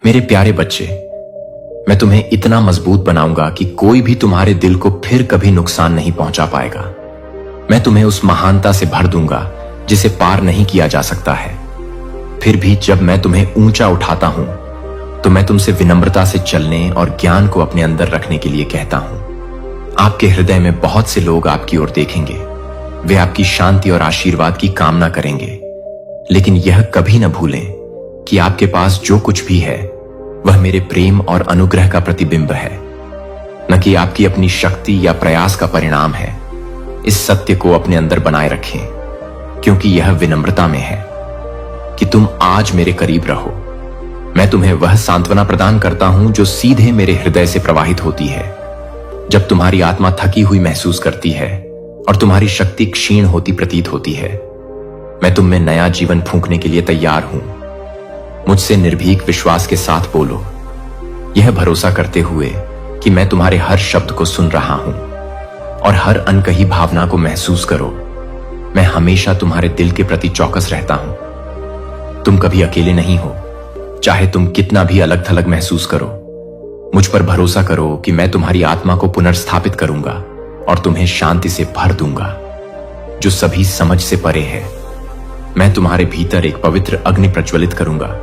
मेरे प्यारे बच्चे, मैं तुम्हें इतना मजबूत बनाऊंगा कि कोई भी तुम्हारे दिल को फिर कभी नुकसान नहीं पहुंचा पाएगा। मैं तुम्हें उस महानता से भर दूंगा जिसे पार नहीं किया जा सकता है। फिर भी जब मैं तुम्हें ऊंचा उठाता हूं तो मैं तुमसे विनम्रता से चलने और ज्ञान को अपने अंदर रखने के लिए कहता हूं। आपके हृदय में बहुत से लोग आपकी ओर देखेंगे, वे आपकी शांति और आशीर्वाद की कामना करेंगे, लेकिन यह कभी न भूलें कि आपके पास जो कुछ भी है वह मेरे प्रेम और अनुग्रह का प्रतिबिंब है, न कि आपकी अपनी शक्ति या प्रयास का परिणाम है। इस सत्य को अपने अंदर बनाए रखें, क्योंकि यह विनम्रता में है कि तुम आज मेरे करीब रहो। मैं तुम्हें वह सांत्वना प्रदान करता हूं जो सीधे मेरे हृदय से प्रवाहित होती है। जब तुम्हारी आत्मा थकी हुई महसूस करती है और तुम्हारी शक्ति क्षीण होती प्रतीत होती है, मैं तुम में नया जीवन फूंकने के लिए तैयार हूं। मुझसे निर्भीक विश्वास के साथ बोलो, यह भरोसा करते हुए कि मैं तुम्हारे हर शब्द को सुन रहा हूं और हर अनकही भावना को महसूस करो। मैं हमेशा तुम्हारे दिल के प्रति चौकस रहता हूं। तुम कभी अकेले नहीं हो, चाहे तुम कितना भी अलग थलग महसूस करो। मुझ पर भरोसा करो कि मैं तुम्हारी आत्मा को पुनर्स्थापित करूंगा और तुम्हें शांति से भर दूंगा जो सभी समझ से परे है। मैं तुम्हारे भीतर एक पवित्र अग्नि प्रज्वलित करूंगा,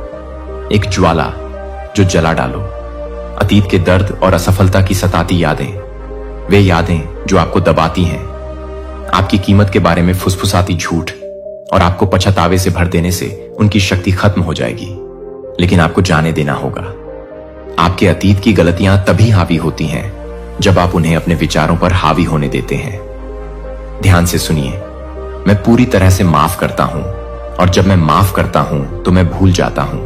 एक ज्वाला जो जला डालो अतीत के दर्द और असफलता की सताती यादें, वे यादें जो आपको दबाती हैं, आपकी कीमत के बारे में फुसफुसाती झूठ और आपको पछतावे से भर देने से उनकी शक्ति खत्म हो जाएगी। लेकिन आपको जाने देना होगा। आपके अतीत की गलतियां तभी हावी होती हैं जब आप उन्हें अपने विचारों पर हावी होने देते हैं। ध्यान से सुनिए, मैं पूरी तरह से माफ करता हूं और जब मैं माफ करता हूं तो मैं भूल जाता हूं।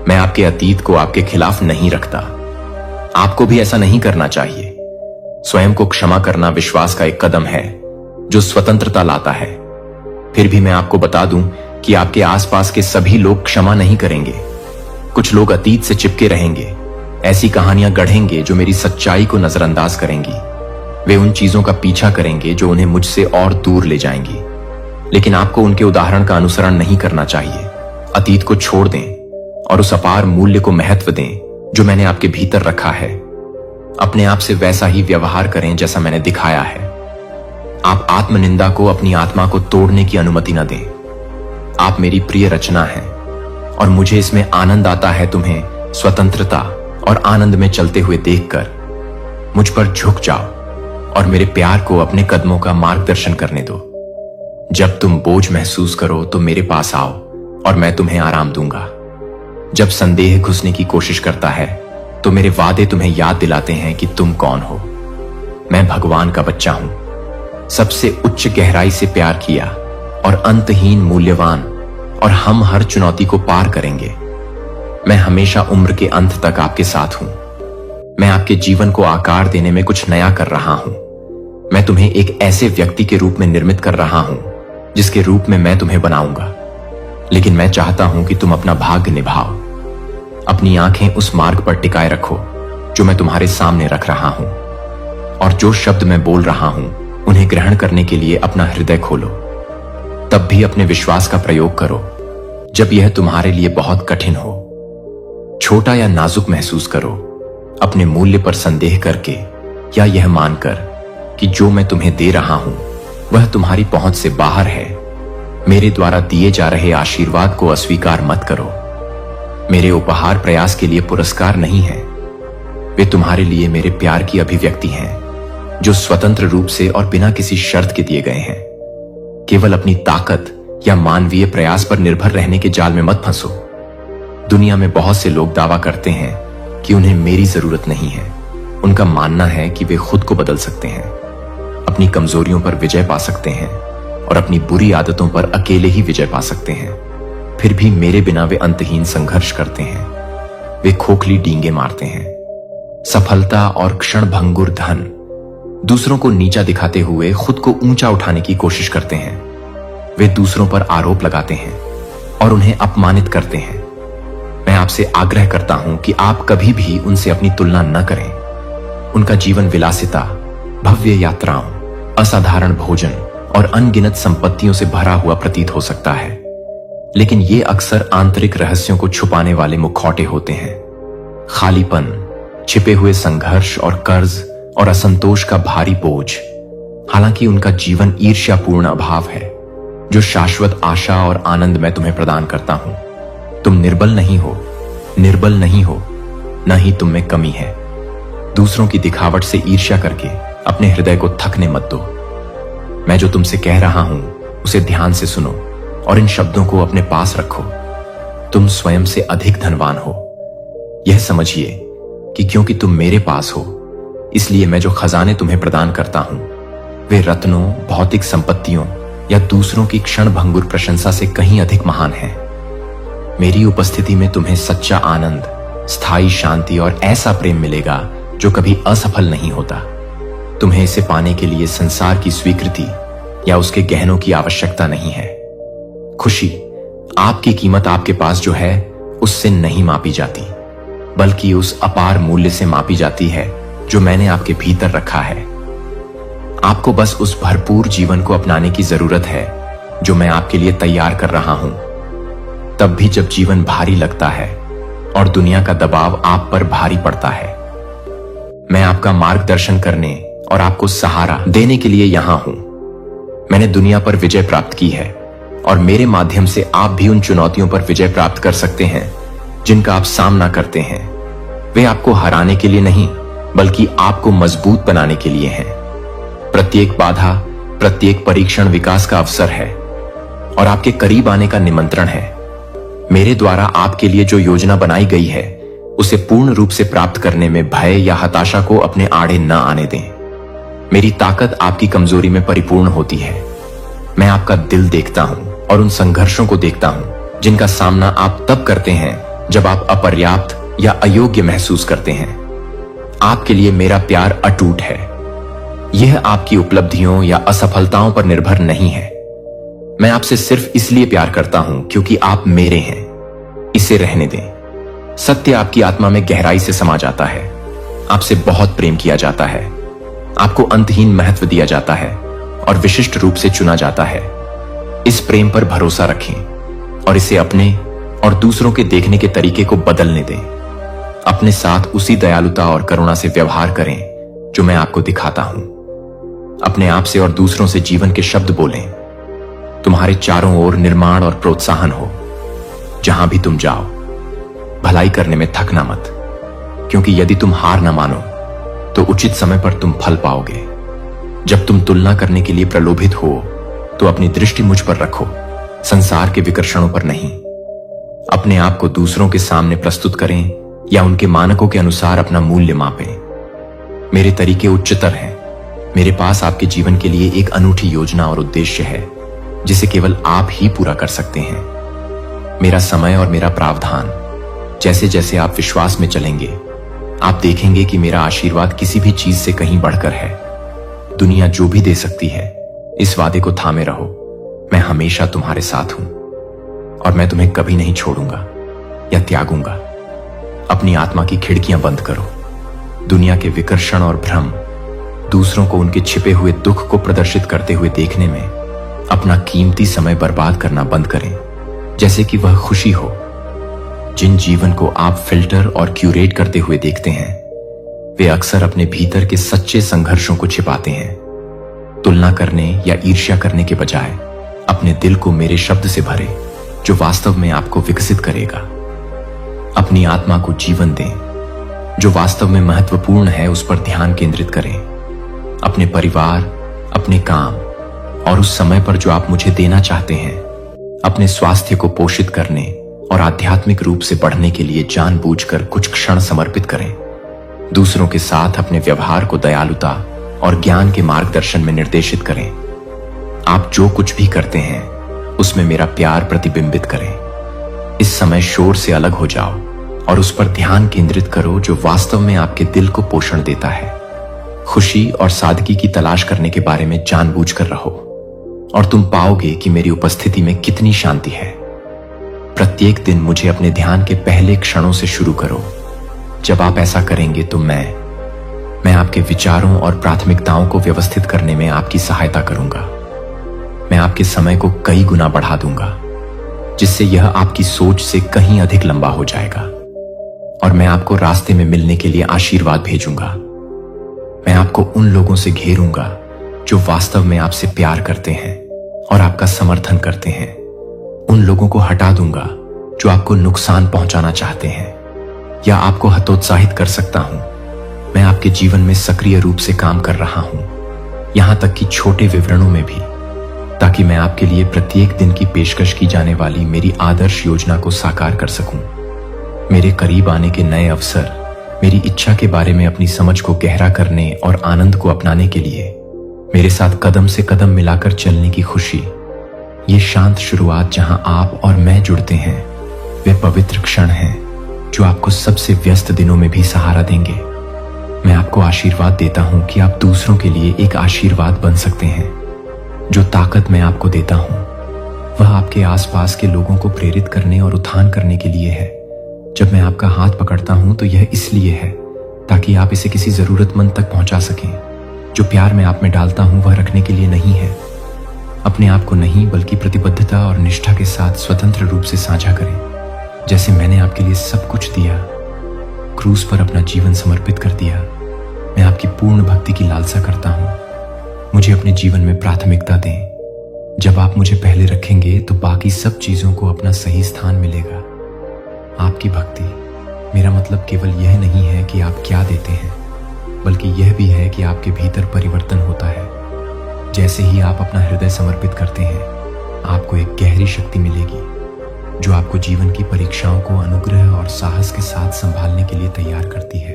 मैं आपके अतीत को आपके खिलाफ नहीं रखता। आपको भी ऐसा नहीं करना चाहिए। स्वयं को क्षमा करना विश्वास का एक कदम है जो स्वतंत्रता लाता है। फिर भी मैं आपको बता दूं कि आपके आसपास के सभी लोग क्षमा नहीं करेंगे। कुछ लोग अतीत से चिपके रहेंगे, ऐसी कहानियां गढ़ेंगे जो मेरी सच्चाई को नजरअंदाज करेंगी। वे उन चीजों का पीछा करेंगे जो उन्हें मुझसे और दूर ले जाएंगी। लेकिन आपको उनके उदाहरण का अनुसरण नहीं करना चाहिए। अतीत को छोड़ दें और उस अपार मूल्य को महत्व दें जो मैंने आपके भीतर रखा है। अपने आप से वैसा ही व्यवहार करें जैसा मैंने दिखाया है। आप आत्मनिंदा को अपनी आत्मा को तोड़ने की अनुमति न दें। आप मेरी प्रिय रचना हैं और मुझे इसमें आनंद आता है तुम्हें स्वतंत्रता और आनंद में चलते हुए देखकर। मुझ पर झुक जाओ और मेरे प्यार को अपने कदमों का मार्गदर्शन करने दो। जब तुम बोझ महसूस करो तो मेरे पास आओ और मैं तुम्हें आराम दूंगा। जब संदेह घुसने की कोशिश करता है तो मेरे वादे तुम्हें याद दिलाते हैं कि तुम कौन हो। मैं भगवान का बच्चा हूं, सबसे उच्च गहराई से प्यार किया और अंतहीन मूल्यवान, और हम हर चुनौती को पार करेंगे। मैं हमेशा उम्र के अंत तक आपके साथ हूं। मैं आपके जीवन को आकार देने में कुछ नया कर रहा हूं। मैं तुम्हें एक ऐसे व्यक्ति के रूप में निर्मित कर रहा हूं जिसके रूप में मैं तुम्हें बनाऊंगा। लेकिन मैं चाहता हूं कि तुम अपना भाग्य निभाओ। अपनी आंखें उस मार्ग पर टिकाए रखो जो मैं तुम्हारे सामने रख रहा हूं, और जो शब्द मैं बोल रहा हूं उन्हें ग्रहण करने के लिए अपना हृदय खोलो। तब भी अपने विश्वास का प्रयोग करो जब यह तुम्हारे लिए बहुत कठिन हो। छोटा या नाजुक महसूस करो, अपने मूल्य पर संदेह करके या यह मानकर कि जो मैं तुम्हें दे रहा हूं वह तुम्हारी पहुंच से बाहर है। मेरे द्वारा दिए जा रहे आशीर्वाद को अस्वीकार मत करो। मेरे उपहार प्रयास के लिए पुरस्कार नहीं है, वे तुम्हारे लिए मेरे प्यार की अभिव्यक्ति हैं जो स्वतंत्र रूप से और बिना किसी शर्त के दिए गए हैं। केवल अपनी ताकत या मानवीय प्रयास पर निर्भर रहने के जाल में मत फंसो। दुनिया में बहुत से लोग दावा करते हैं कि उन्हें मेरी जरूरत नहीं है। उनका मानना है कि वे खुद को बदल सकते हैं, अपनी कमजोरियों पर विजय पा सकते हैं और अपनी बुरी आदतों पर अकेले ही विजय पा सकते हैं। फिर भी मेरे बिना वे अंतहीन संघर्ष करते हैं। वे खोखली डींगे मारते हैं। सफलता और क्षणभंगुर धन दूसरों को नीचा दिखाते हुए खुद को ऊंचा उठाने की कोशिश करते हैं। वे दूसरों पर आरोप लगाते हैं और उन्हें अपमानित करते हैं। मैं आपसे आग्रह करता हूं कि आप कभी भी उनसे अपनी तुलना न करें। उनका जीवन विलासिता, भव्य यात्राओं, असाधारण भोजन और अनगिनत संपत्तियों से भरा हुआ प्रतीत हो सकता है, लेकिन ये अक्सर आंतरिक रहस्यों को छुपाने वाले मुखौटे होते हैं। खालीपन, छिपे हुए संघर्ष और कर्ज और असंतोष का भारी बोझ, हालांकि उनका जीवन ईर्ष्यापूर्ण अभाव है जो शाश्वत आशा और आनंद मैं तुम्हें प्रदान करता हूं। तुम निर्बल नहीं हो, न ही तुम में कमी है। दूसरों की दिखावट से ईर्ष्या करके अपने हृदय को थकने मत दो। मैं जो तुमसे कह रहा हूं उसे ध्यान से सुनो और इन शब्दों को अपने पास रखो। तुम स्वयं से अधिक धनवान हो। यह समझिए कि क्योंकि तुम मेरे पास हो, इसलिए मैं जो खजाने तुम्हें प्रदान करता हूं वे रत्नों, भौतिक संपत्तियों या दूसरों की क्षणभंगुर प्रशंसा से कहीं अधिक महान हैं। मेरी उपस्थिति में तुम्हें सच्चा आनंद, स्थायी शांति और ऐसा प्रेम मिलेगा जो कभी असफल नहीं होता। तुम्हें इसे पाने के लिए संसार की स्वीकृति या उसके गहनों की आवश्यकता नहीं है। खुशी, आपकी कीमत आपके पास जो है उससे नहीं मापी जाती, बल्कि उस अपार मूल्य से मापी जाती है जो मैंने आपके भीतर रखा है। आपको बस उस भरपूर जीवन को अपनाने की जरूरत है जो मैं आपके लिए तैयार कर रहा हूं। तब भी जब जीवन भारी लगता है और दुनिया का दबाव आप पर भारी पड़ता है, मैं आपका मार्गदर्शन करने और आपको सहारा देने के लिए यहां हूं। मैंने दुनिया पर विजय प्राप्त की है और मेरे माध्यम से आप भी उन चुनौतियों पर विजय प्राप्त कर सकते हैं जिनका आप सामना करते हैं। वे आपको हराने के लिए नहीं, बल्कि आपको मजबूत बनाने के लिए हैं। प्रत्येक बाधा, प्रत्येक परीक्षण विकास का अवसर है और आपके करीब आने का निमंत्रण है। मेरे द्वारा आपके लिए जो योजना बनाई गई है उसे पूर्ण रूप से प्राप्त करने में भय या हताशा को अपने आड़े न आने दें। मेरी ताकत आपकी कमजोरी में परिपूर्ण होती है। मैं आपका दिल देखता हूं और उन संघर्षों को देखता हूं जिनका सामना आप तब करते हैं जब आप अपर्याप्त या अयोग्य महसूस करते हैं। आपके लिए मेरा प्यार अटूट है। यह आपकी उपलब्धियों या असफलताओं पर निर्भर नहीं है। मैं आपसे सिर्फ इसलिए प्यार करता हूं क्योंकि आप मेरे हैं। इसे रहने दें। सत्य आपकी आत्मा में गहराई से समा जाता है। आपसे बहुत प्रेम किया जाता है। आपको अंतहीन महत्व दिया जाता है और विशिष्ट रूप से चुना जाता है। इस प्रेम पर भरोसा रखें और इसे अपने और दूसरों के देखने के तरीके को बदलने दें। अपने साथ उसी दयालुता और करुणा से व्यवहार करें जो मैं आपको दिखाता हूं। अपने आप से और दूसरों से जीवन के शब्द बोलें। तुम्हारे चारों ओर निर्माण और प्रोत्साहन हो। जहां भी तुम जाओ, भलाई करने में थकना मत, क्योंकि यदि तुम हार ना मानो तो उचित समय पर तुम फल पाओगे। जब तुम तुलना करने के लिए प्रलोभित हो तो अपनी दृष्टि मुझ पर रखो, संसार के विकर्षणों पर नहीं। अपने आप को दूसरों के सामने प्रस्तुत करें या उनके मानकों के अनुसार अपना मूल्य मापें। मेरे तरीके उच्चतर हैं। मेरे पास आपके जीवन के लिए एक अनूठी योजना और उद्देश्य है जिसे केवल आप ही पूरा कर सकते हैं। मेरा समय और मेरा प्रावधान, जैसे जैसे आप विश्वास में चलेंगे, आप देखेंगे कि मेरा आशीर्वाद किसी भी चीज से कहीं बढ़कर है। दुनिया जो भी दे सकती है, इस वादे को थामे रहो, मैं हमेशा तुम्हारे साथ हूं और मैं तुम्हें कभी नहीं छोड़ूंगा या त्यागूंगा। अपनी आत्मा की खिड़कियां बंद करो। दुनिया के विकर्षण और भ्रम, दूसरों को उनके छिपे हुए दुख को प्रदर्शित करते हुए देखने में अपना कीमती समय बर्बाद करना बंद करें, जैसे कि वह खुशी हो। जिन जीवन को आप फिल्टर और क्यूरेट करते हुए देखते हैं, वे अक्सर अपने भीतर के सच्चे संघर्षों को छिपाते हैं। तुलना करने या ईर्ष्या करने के बजाय अपने दिल को मेरे शब्द से भरे जो वास्तव में आपको विकसित करेगा। अपनी आत्मा को जीवन दें। जो वास्तव में महत्वपूर्ण है उस पर ध्यान केंद्रित करें। अपने परिवार, अपने काम और उस समय पर जो आप मुझे देना चाहते हैं, अपने स्वास्थ्य को पोषित करने और आध्यात्मिक रूप से बढ़ने के लिए जानबूझकर कुछ क्षण समर्पित करें। दूसरों के साथ अपने व्यवहार को दयालुता और ज्ञान के मार्गदर्शन में निर्देशित करें। आप जो कुछ भी करते हैं उसमें मेरा प्यार प्रतिबिंबित करें। इस समय शोर से अलग हो जाओ और उस पर ध्यान केंद्रित करो जो वास्तव में आपके दिल को पोषण देता है। खुशी और सादगी की तलाश करने के बारे में जानबूझकर रहो और तुम पाओगे कि मेरी उपस्थिति में कितनी शांति है। प्रत्येक दिन मुझे अपने ध्यान के पहले क्षणों से शुरू करो। जब आप ऐसा करेंगे तो मैं आपके विचारों और प्राथमिकताओं को व्यवस्थित करने में आपकी सहायता करूंगा। मैं आपके समय को कई गुना बढ़ा दूंगा। जिससे यह आपकी सोच से कहीं अधिक लंबा हो जाएगा। और मैं आपको रास्ते में मिलने के लिए आशीर्वाद भेजूंगा। मैं आपको उन लोगों से घेरूंगा जो वास्तव में आपसे प्यार करते हैं और आपका समर्थन करते हैं। उन लोगों को हटा दूंगा जो आपको नुकसान पहुंचाना चाहते हैं या आपको हतोत्साहित कर सकता हूं। मैं आपके जीवन में सक्रिय रूप से काम कर रहा हूं, यहां तक कि छोटे विवरणों में भी, ताकि मैं आपके लिए प्रत्येक दिन की पेशकश की जाने वाली मेरी आदर्श योजना को साकार कर सकूं। मेरे करीब आने के नए अवसर, मेरी इच्छा के बारे में अपनी समझ को गहरा करने और आनंद को अपनाने के लिए मेरे साथ कदम से कदम मिलाकर चलने की खुशी, ये शांत शुरुआत जहां आप और मैं जुड़ते हैं, वे पवित्र क्षण हैं जो आपको सबसे व्यस्त दिनों में भी सहारा देंगे। मैं आपको आशीर्वाद देता हूं कि आप दूसरों के लिए एक आशीर्वाद बन सकते हैं। जो ताकत मैं आपको देता हूं वह आपके आसपास के लोगों को प्रेरित करने और उत्थान करने के लिए है। जब मैं आपका हाथ पकड़ता हूं तो यह इसलिए है ताकि आप इसे किसी जरूरतमंद तक पहुंचा सकें। जो प्यार मैं आप में डालता हूं वह रखने के लिए नहीं है। अपने आप को नहीं, बल्कि प्रतिबद्धता और निष्ठा के साथ स्वतंत्र रूप से साझा करें। जैसे मैंने आपके लिए सब कुछ दिया, क्रूस पर अपना जीवन समर्पित कर दिया, मैं आपकी पूर्ण भक्ति की लालसा करता हूं। मुझे अपने जीवन में प्राथमिकता दें। जब आप मुझे पहले रखेंगे तो बाकी सब चीजों को अपना सही स्थान मिलेगा। आपकी भक्ति, मेरा मतलब केवल यह नहीं है कि आप क्या देते हैं, बल्कि यह भी है कि आपके भीतर परिवर्तन होता है। जैसे ही आप अपना हृदय समर्पित करते हैं, आपको एक गहरी शक्ति मिलेगी जो आपको जीवन की परीक्षाओं को अनुग्रह और साहस के साथ संभालने के लिए तैयार करती है।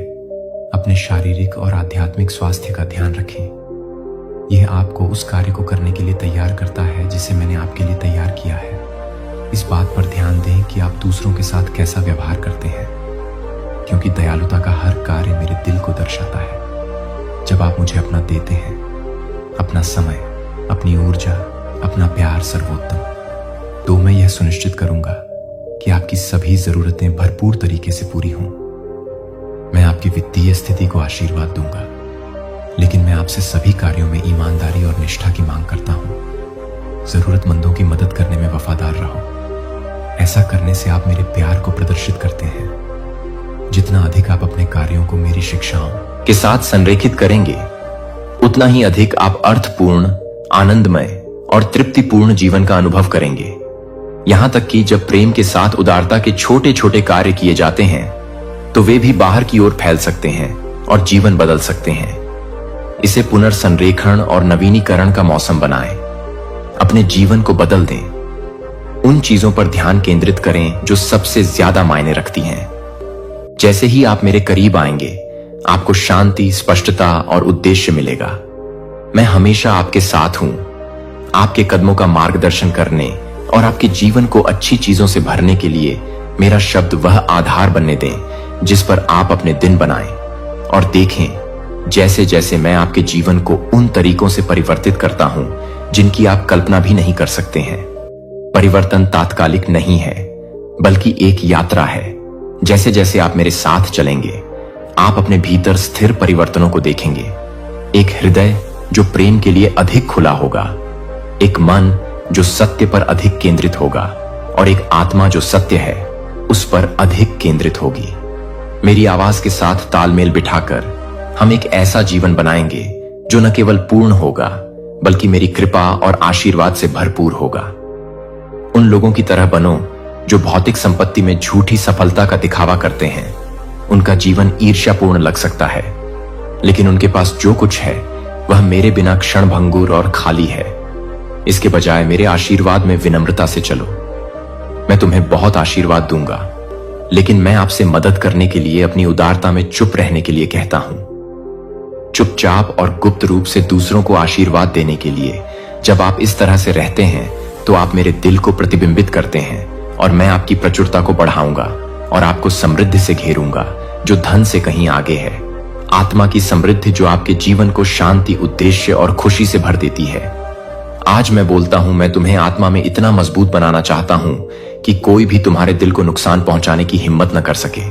अपने शारीरिक और आध्यात्मिक स्वास्थ्य का ध्यान रखें। यह आपको उस कार्य को करने के लिए तैयार करता है जिसे मैंने आपके लिए तैयार किया है। इस बात पर ध्यान दें कि आप दूसरों के साथ कैसा व्यवहार करते हैं, क्योंकि दयालुता का हर कार्य मेरे दिल को दर्शाता है। जब आप मुझे अपना देते हैं, अपना समय, अपनी ऊर्जा, अपना प्यार सर्वोत्तम, तो मैं यह सुनिश्चित करूंगा कि आपकी सभी जरूरतें भरपूर तरीके से पूरी हों। मैं आपकी वित्तीय स्थिति को आशीर्वाद दूंगा, लेकिन मैं आपसे सभी कार्यों में ईमानदारी और निष्ठा की मांग करता हूं। जरूरतमंदों की मदद करने में वफादार रहो। ऐसा करने से आप मेरे प्यार को प्रदर्शित करते हैं। जितना अधिक आप अपने कार्यों को मेरी शिक्षाओं के साथ संरेखित करेंगे, उतना ही अधिक आप अर्थपूर्ण, आनंदमय और तृप्तिपूर्ण जीवन का अनुभव करेंगे। यहां तक कि जब प्रेम के साथ उदारता के छोटे छोटे कार्य किए जाते हैं, तो वे भी बाहर की ओर फैल सकते हैं और जीवन बदल सकते हैं। इसे पुनर्संरेखण और नवीनीकरण का मौसम बनाएं। अपने जीवन को बदल दें। उन चीजों पर ध्यान केंद्रित करें जो सबसे ज्यादा मायने रखती हैं। जैसे ही आप मेरे करीब आएंगे, आपको शांति, स्पष्टता और उद्देश्य मिलेगा। मैं हमेशा आपके साथ हूं, आपके कदमों का मार्गदर्शन करने और आपके जीवन को अच्छी चीजों से भरने के लिए मेरा शब्द वह आधार बनने दें जिस पर आप अपने दिन बनाएं। और देखें, जैसे जैसे मैं आपके जीवन को उन तरीकों से परिवर्तित करता हूं जिनकी आप कल्पना भी नहीं कर सकते हैं। परिवर्तन तात्कालिक नहीं है, बल्कि एक यात्रा है। जैसे जैसे आप मेरे साथ चलेंगे, आप अपने भीतर स्थिर परिवर्तनों को देखेंगे। एक हृदय जो प्रेम के लिए अधिक खुला होगा, एक मन जो सत्य पर अधिक केंद्रित होगा और एक आत्मा जो सत्य है उस पर अधिक केंद्रित होगी। मेरी आवाज के साथ तालमेल बिठाकर हम एक ऐसा जीवन बनाएंगे जो न केवल पूर्ण होगा, बल्कि मेरी कृपा और आशीर्वाद से भरपूर होगा। उन लोगों की तरह बनो जो भौतिक संपत्ति में झूठी सफलता का दिखावा करते हैं। उनका जीवन ईर्ष्यापूर्ण लग सकता है, लेकिन उनके पास जो कुछ है वह मेरे बिना क्षणभंगुर और खाली है। इसके बजाय मेरे आशीर्वाद में विनम्रता से चलो। मैं तुम्हें बहुत आशीर्वाद दूंगा, लेकिन मैं आपसे मदद करने के लिए अपनी उदारता में चुप रहने के लिए कहता हूं। चुपचाप और गुप्त रूप से दूसरों को आशीर्वाद देने के लिए जब आप इस तरह से रहते हैं, तो आप मेरे दिल को प्रतिबिंबित करते हैं और मैं आपकी प्रचुरता को बढ़ाऊंगा और आपको समृद्धि से घेरूंगा जो धन से कहीं आगे है। आत्मा की समृद्धि जो आपके जीवन को शांति, उद्देश्य और खुशी से भर देती है। आज मैं बोलता हूं, मैं तुम्हें आत्मा में इतना मजबूत बनाना चाहता हूं कि कोई भी तुम्हारे दिल को नुकसान पहुंचाने की हिम्मत न कर सके।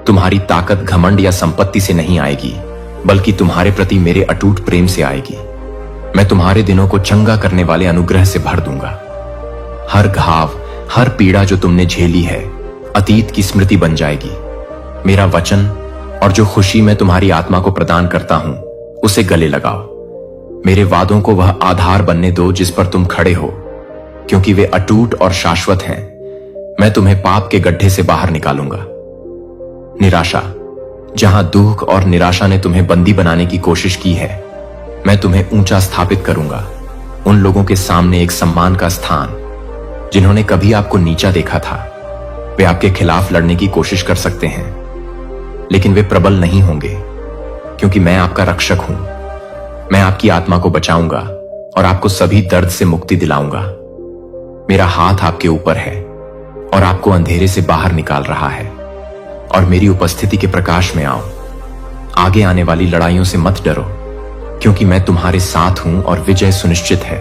तुम्हारी ताकत घमंड या संपत्ति से नहीं आएगी, बल्कि तुम्हारे प्रति मेरे अटूट प्रेम से आएगी। मैं तुम्हारे दिनों को चंगा करने वाले अनुग्रह से भर दूंगा। हर घाव, हर पीड़ा जो तुमने झेली है अतीत की स्मृति बन जाएगी। मेरा वचन और जो खुशी मैं तुम्हारी आत्मा को प्रदान करता हूं उसे गले लगाओ। मेरे वादों को वह आधार बनने दो जिस पर तुम खड़े हो, क्योंकि वे अटूट और शाश्वत हैं। मैं तुम्हें पाप के गड्ढे से बाहर निकालूंगा। निराशा, जहां दुख और निराशा ने तुम्हें बंदी बनाने की कोशिश की है, मैं तुम्हें ऊंचा स्थापित करूंगा। उन लोगों के सामने एक सम्मान का स्थान जिन्होंने कभी आपको नीचा देखा था। वे आपके खिलाफ लड़ने की कोशिश कर सकते हैं, लेकिन वे प्रबल नहीं होंगे, क्योंकि मैं आपका रक्षक हूं। मैं आपकी आत्मा को बचाऊंगा और आपको सभी दर्द से मुक्ति दिलाऊंगा। मेरा हाथ आपके ऊपर है और आपको अंधेरे से बाहर निकाल रहा है। और मेरी उपस्थिति के प्रकाश में आओ। आगे आने वाली लड़ाइयों से मत डरो, क्योंकि मैं तुम्हारे साथ हूं और विजय सुनिश्चित है।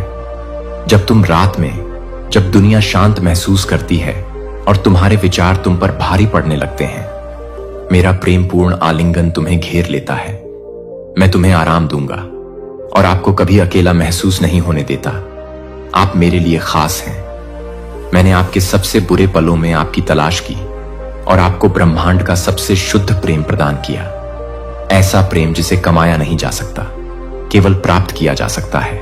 जब तुम रात में, जब दुनिया शांत महसूस करती है और तुम्हारे विचार तुम पर भारी पड़ने लगते हैं, मेरा प्रेमपूर्ण आलिंगन तुम्हें घेर लेता है। मैं तुम्हें आराम दूंगा और आपको कभी अकेला महसूस नहीं होने देता। आप मेरे लिए खास हैं। मैंने आपके सबसे बुरे पलों में आपकी तलाश की और आपको ब्रह्मांड का सबसे शुद्ध प्रेम प्रदान किया। ऐसा प्रेम जिसे कमाया नहीं जा सकता, केवल प्राप्त किया जा सकता है।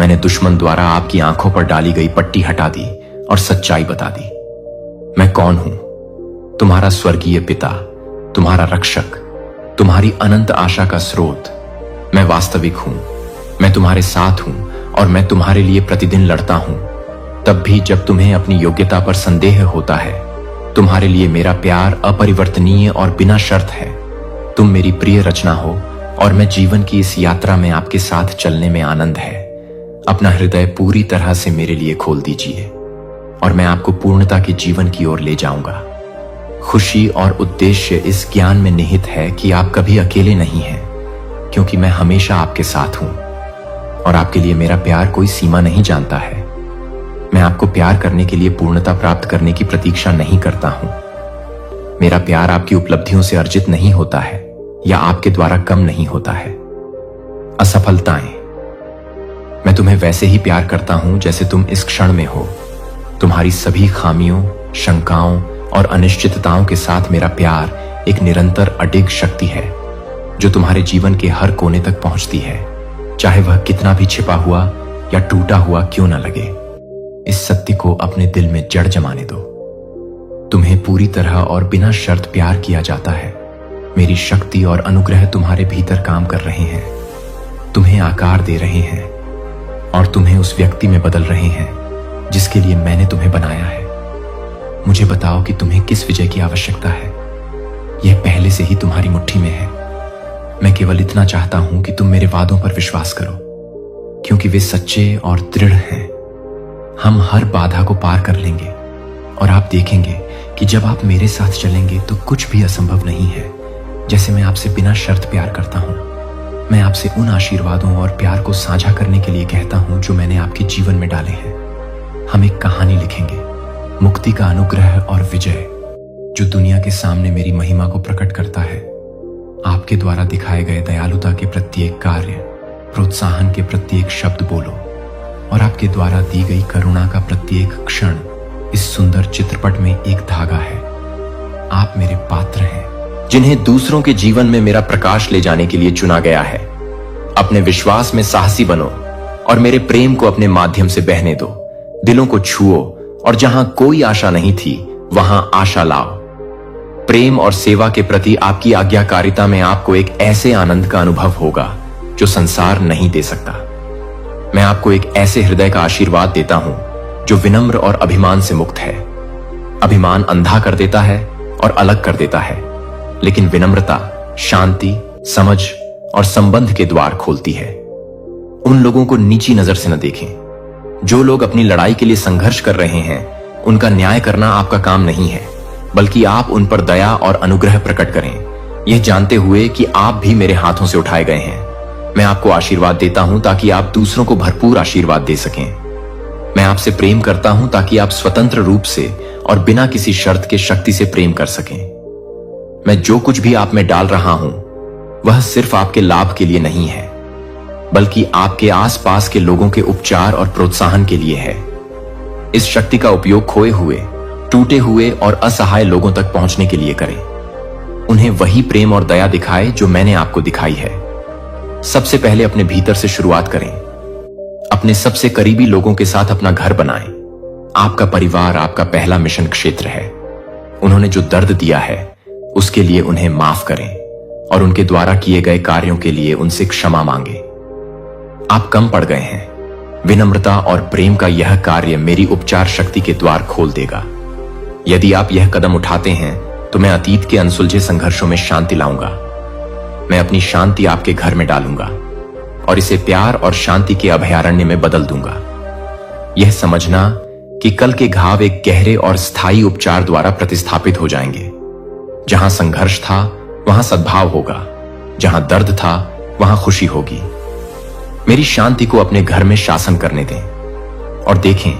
मैंने दुश्मन द्वारा आपकी आंखों पर डाली गई पट्टी हटा दी और सच्चाई बता दी। मैं कौन हूं? तुम्हारा स्वर्गीय पिता, तुम्हारा रक्षक, तुम्हारी अनंत आशा का स्रोत। मैं वास्तविक हूं। मैं तुम्हारे साथ हूं और मैं तुम्हारे लिए प्रतिदिन लड़ता हूं। तब भी जब तुम्हें अपनी योग्यता पर संदेह होता है, तुम्हारे लिए मेरा प्यार अपरिवर्तनीय और बिना शर्त है। तुम मेरी प्रिय रचना हो और मैं जीवन की इस यात्रा में आपके साथ चलने में आनंद है। अपना हृदय पूरी तरह से मेरे लिए खोल दीजिए और मैं आपको पूर्णता के जीवन की ओर ले जाऊंगा। खुशी और उद्देश्य इस ज्ञान में निहित है कि आप कभी अकेले नहीं हैं, क्योंकि मैं हमेशा आपके साथ हूं और आपके लिए मेरा प्यार कोई सीमा नहीं जानता है। मैं आपको प्यार करने के लिए पूर्णता प्राप्त करने की प्रतीक्षा नहीं करता हूं। मेरा प्यार आपकी उपलब्धियों से अर्जित नहीं होता है या आपके द्वारा कम नहीं होता है। असफलताएं, मैं तुम्हें वैसे ही प्यार करता हूं जैसे तुम इस क्षण में हो। तुम्हारी सभी खामियों, शंकाओं और अनिश्चितताओं के साथ मेरा प्यार एक निरंतर अडिग शक्ति है जो तुम्हारे जीवन के हर कोने तक पहुंचती है, चाहे वह कितना भी छिपा हुआ या टूटा हुआ क्यों न लगे। इस सत्य को अपने दिल में जड़ जमाने दो। तुम्हें पूरी तरह और बिना शर्त प्यार किया जाता है। मेरी शक्ति और अनुग्रह तुम्हारे भीतर काम कर रहे हैं, तुम्हें आकार दे रहे हैं और तुम्हें उस व्यक्ति में बदल रहे हैं जिसके लिए मैंने तुम्हें बनाया है। मुझे बताओ कि तुम्हें किस विजय की आवश्यकता है। यह पहले से ही तुम्हारी मुट्ठी में है। मैं केवल इतना चाहता हूं कि तुम मेरे वादों पर विश्वास करो, क्योंकि वे सच्चे और दृढ़ हैं। हम हर बाधा को पार कर लेंगे और आप देखेंगे कि जब आप मेरे साथ चलेंगे तो कुछ भी असंभव नहीं है। जैसे मैं आपसे बिना शर्त प्यार करता हूं, मैं आपसे उन आशीर्वादों और प्यार को साझा करने के लिए कहता हूं जो मैंने आपके जीवन में डाले हैं। हम एक कहानी लिखेंगे, मुक्ति का अनुग्रह और विजय, जो दुनिया के सामने मेरी महिमा को प्रकट करता है। आपके द्वारा दिखाए गए दयालुता के प्रत्येक कार्य, प्रोत्साहन के प्रत्येक शब्द बोलो और आपके द्वारा दी गई करुणा का प्रत्येक क्षण इस सुंदर चित्रपट में एक धागा है। आप मेरे पात्र हैं जिन्हें दूसरों के जीवन में मेरा प्रकाश ले जाने के लिए चुना गया है। अपने विश्वास में साहसी बनो और मेरे प्रेम को अपने माध्यम से बहने दो। दिलों को छुओ और जहां कोई आशा नहीं थी वहां आशा लाओ। प्रेम और सेवा के प्रति आपकी आज्ञाकारिता में आपको एक ऐसे आनंद का अनुभव होगा जो संसार नहीं दे सकता। मैं आपको एक ऐसे हृदय का आशीर्वाद देता हूं जो विनम्र और अभिमान से मुक्त है। अभिमान अंधा कर देता है और अलग कर देता है, लेकिन विनम्रता शांति, समझ और संबंध के द्वार खोलती है। उन लोगों को नीची नजर से न देखें। जो लोग अपनी लड़ाई के लिए संघर्ष कर रहे हैं, उनका न्याय करना आपका काम नहीं है, बल्कि आप उन पर दया और अनुग्रह प्रकट करें, यह जानते हुए कि आप भी मेरे हाथों से उठाए गए हैं। मैं आपको आशीर्वाद देता हूं ताकि आप दूसरों को भरपूर आशीर्वाद दे सकें। मैं आपसे प्रेम करता हूं ताकि आप स्वतंत्र रूप से और बिना किसी शर्त के शक्ति से प्रेम कर सकें। मैं जो कुछ भी आप में डाल रहा हूं, वह सिर्फ आपके लाभ के लिए नहीं है, बल्कि आपके आसपास के लोगों के उपचार और प्रोत्साहन के लिए है। इस शक्ति का उपयोग खोए हुए, टूटे हुए और असहाय लोगों तक पहुंचने के लिए करें। उन्हें वही प्रेम और दया दिखाएं जो मैंने आपको दिखाई है। सबसे पहले अपने भीतर से शुरुआत करें। अपने सबसे करीबी लोगों के साथ अपना घर बनाएं। आपका परिवार आपका पहला मिशन क्षेत्र है। उन्होंने जो दर्द दिया है उसके लिए उन्हें माफ करें और उनके द्वारा किए गए कार्यों के लिए उनसे क्षमा मांगे। आप कम पड़ गए हैं। विनम्रता और प्रेम का यह कार्य मेरी उपचार शक्ति के द्वार खोल देगा। यदि आप यह कदम उठाते हैं तो मैं अतीत के अनसुलझे संघर्षों में शांति लाऊंगा। मैं अपनी शांति आपके घर में डालूंगा और इसे प्यार और शांति के अभयारण्य में बदल दूंगा। यह समझना कि कल के घाव एक गहरे और स्थायी उपचार द्वारा प्रतिस्थापित हो जाएंगे। जहां संघर्ष था वहां सद्भाव होगा, जहां दर्द था वहां खुशी होगी। मेरी शांति को अपने घर में शासन करने दें और देखें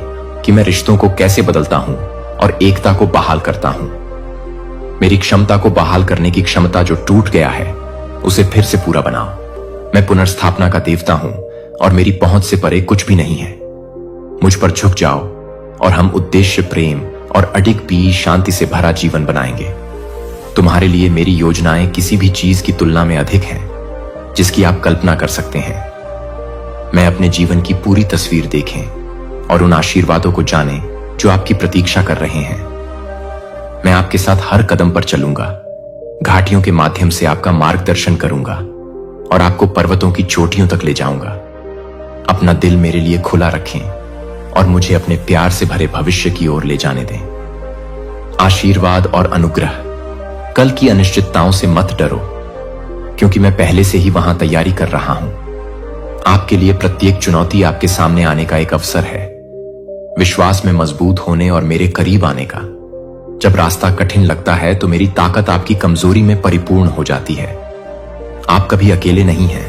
कि मैं रिश्तों को कैसे बदलता हूं और एकता को बहाल करता हूं। मेरी क्षमता को बहाल करने की क्षमता जो टूट गया है उसे फिर से पूरा बनाओ। मैं पुनर्स्थापना का देवता हूं और मेरी पहुंच से परे कुछ भी नहीं है। मुझ पर झुक जाओ और हम उद्देश्य, प्रेम और अडिग भी शांति से भरा जीवन बनाएंगे। तुम्हारे लिए मेरी योजनाएं किसी भी चीज की तुलना में अधिक हैं जिसकी आप कल्पना कर सकते हैं। मैं अपने जीवन की पूरी तस्वीर देखें और उन आशीर्वादों को जानें जो आपकी प्रतीक्षा कर रहे हैं। मैं आपके साथ हर कदम पर चलूंगा, घाटियों के माध्यम से आपका मार्गदर्शन करूंगा और आपको पर्वतों की चोटियों तक ले जाऊंगा। अपना दिल मेरे लिए खुला रखें और मुझे अपने प्यार से भरे भविष्य की ओर ले जाने दें। आशीर्वाद और अनुग्रह। कल की अनिश्चितताओं से मत डरो, क्योंकि मैं पहले से ही वहां तैयारी कर रहा हूं। आपके लिए प्रत्येक चुनौती आपके सामने आने का एक अवसर है, विश्वास में मजबूत होने और मेरे करीब आने का। जब रास्ता कठिन लगता है तो मेरी ताकत आपकी कमजोरी में परिपूर्ण हो जाती है। आप कभी अकेले नहीं हैं।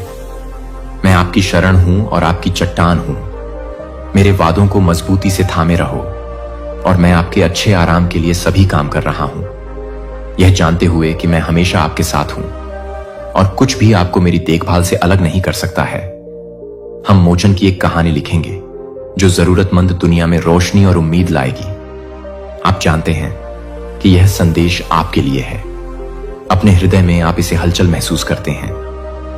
मैं आपकी शरण हूं और आपकी चट्टान हूं। मेरे वादों को मजबूती से थामे रहो और मैं आपके अच्छे आराम के लिए सभी काम कर रहा हूं, यह जानते हुए कि मैं हमेशा आपके साथ हूं और कुछ भी आपको मेरी देखभाल से अलग नहीं कर सकता है। हम मोचन की एक कहानी लिखेंगे जो जरूरतमंद दुनिया में रोशनी और उम्मीद लाएगी। आप जानते हैं कि यह संदेश आपके लिए है। अपने हृदय में आप इसे हलचल महसूस करते हैं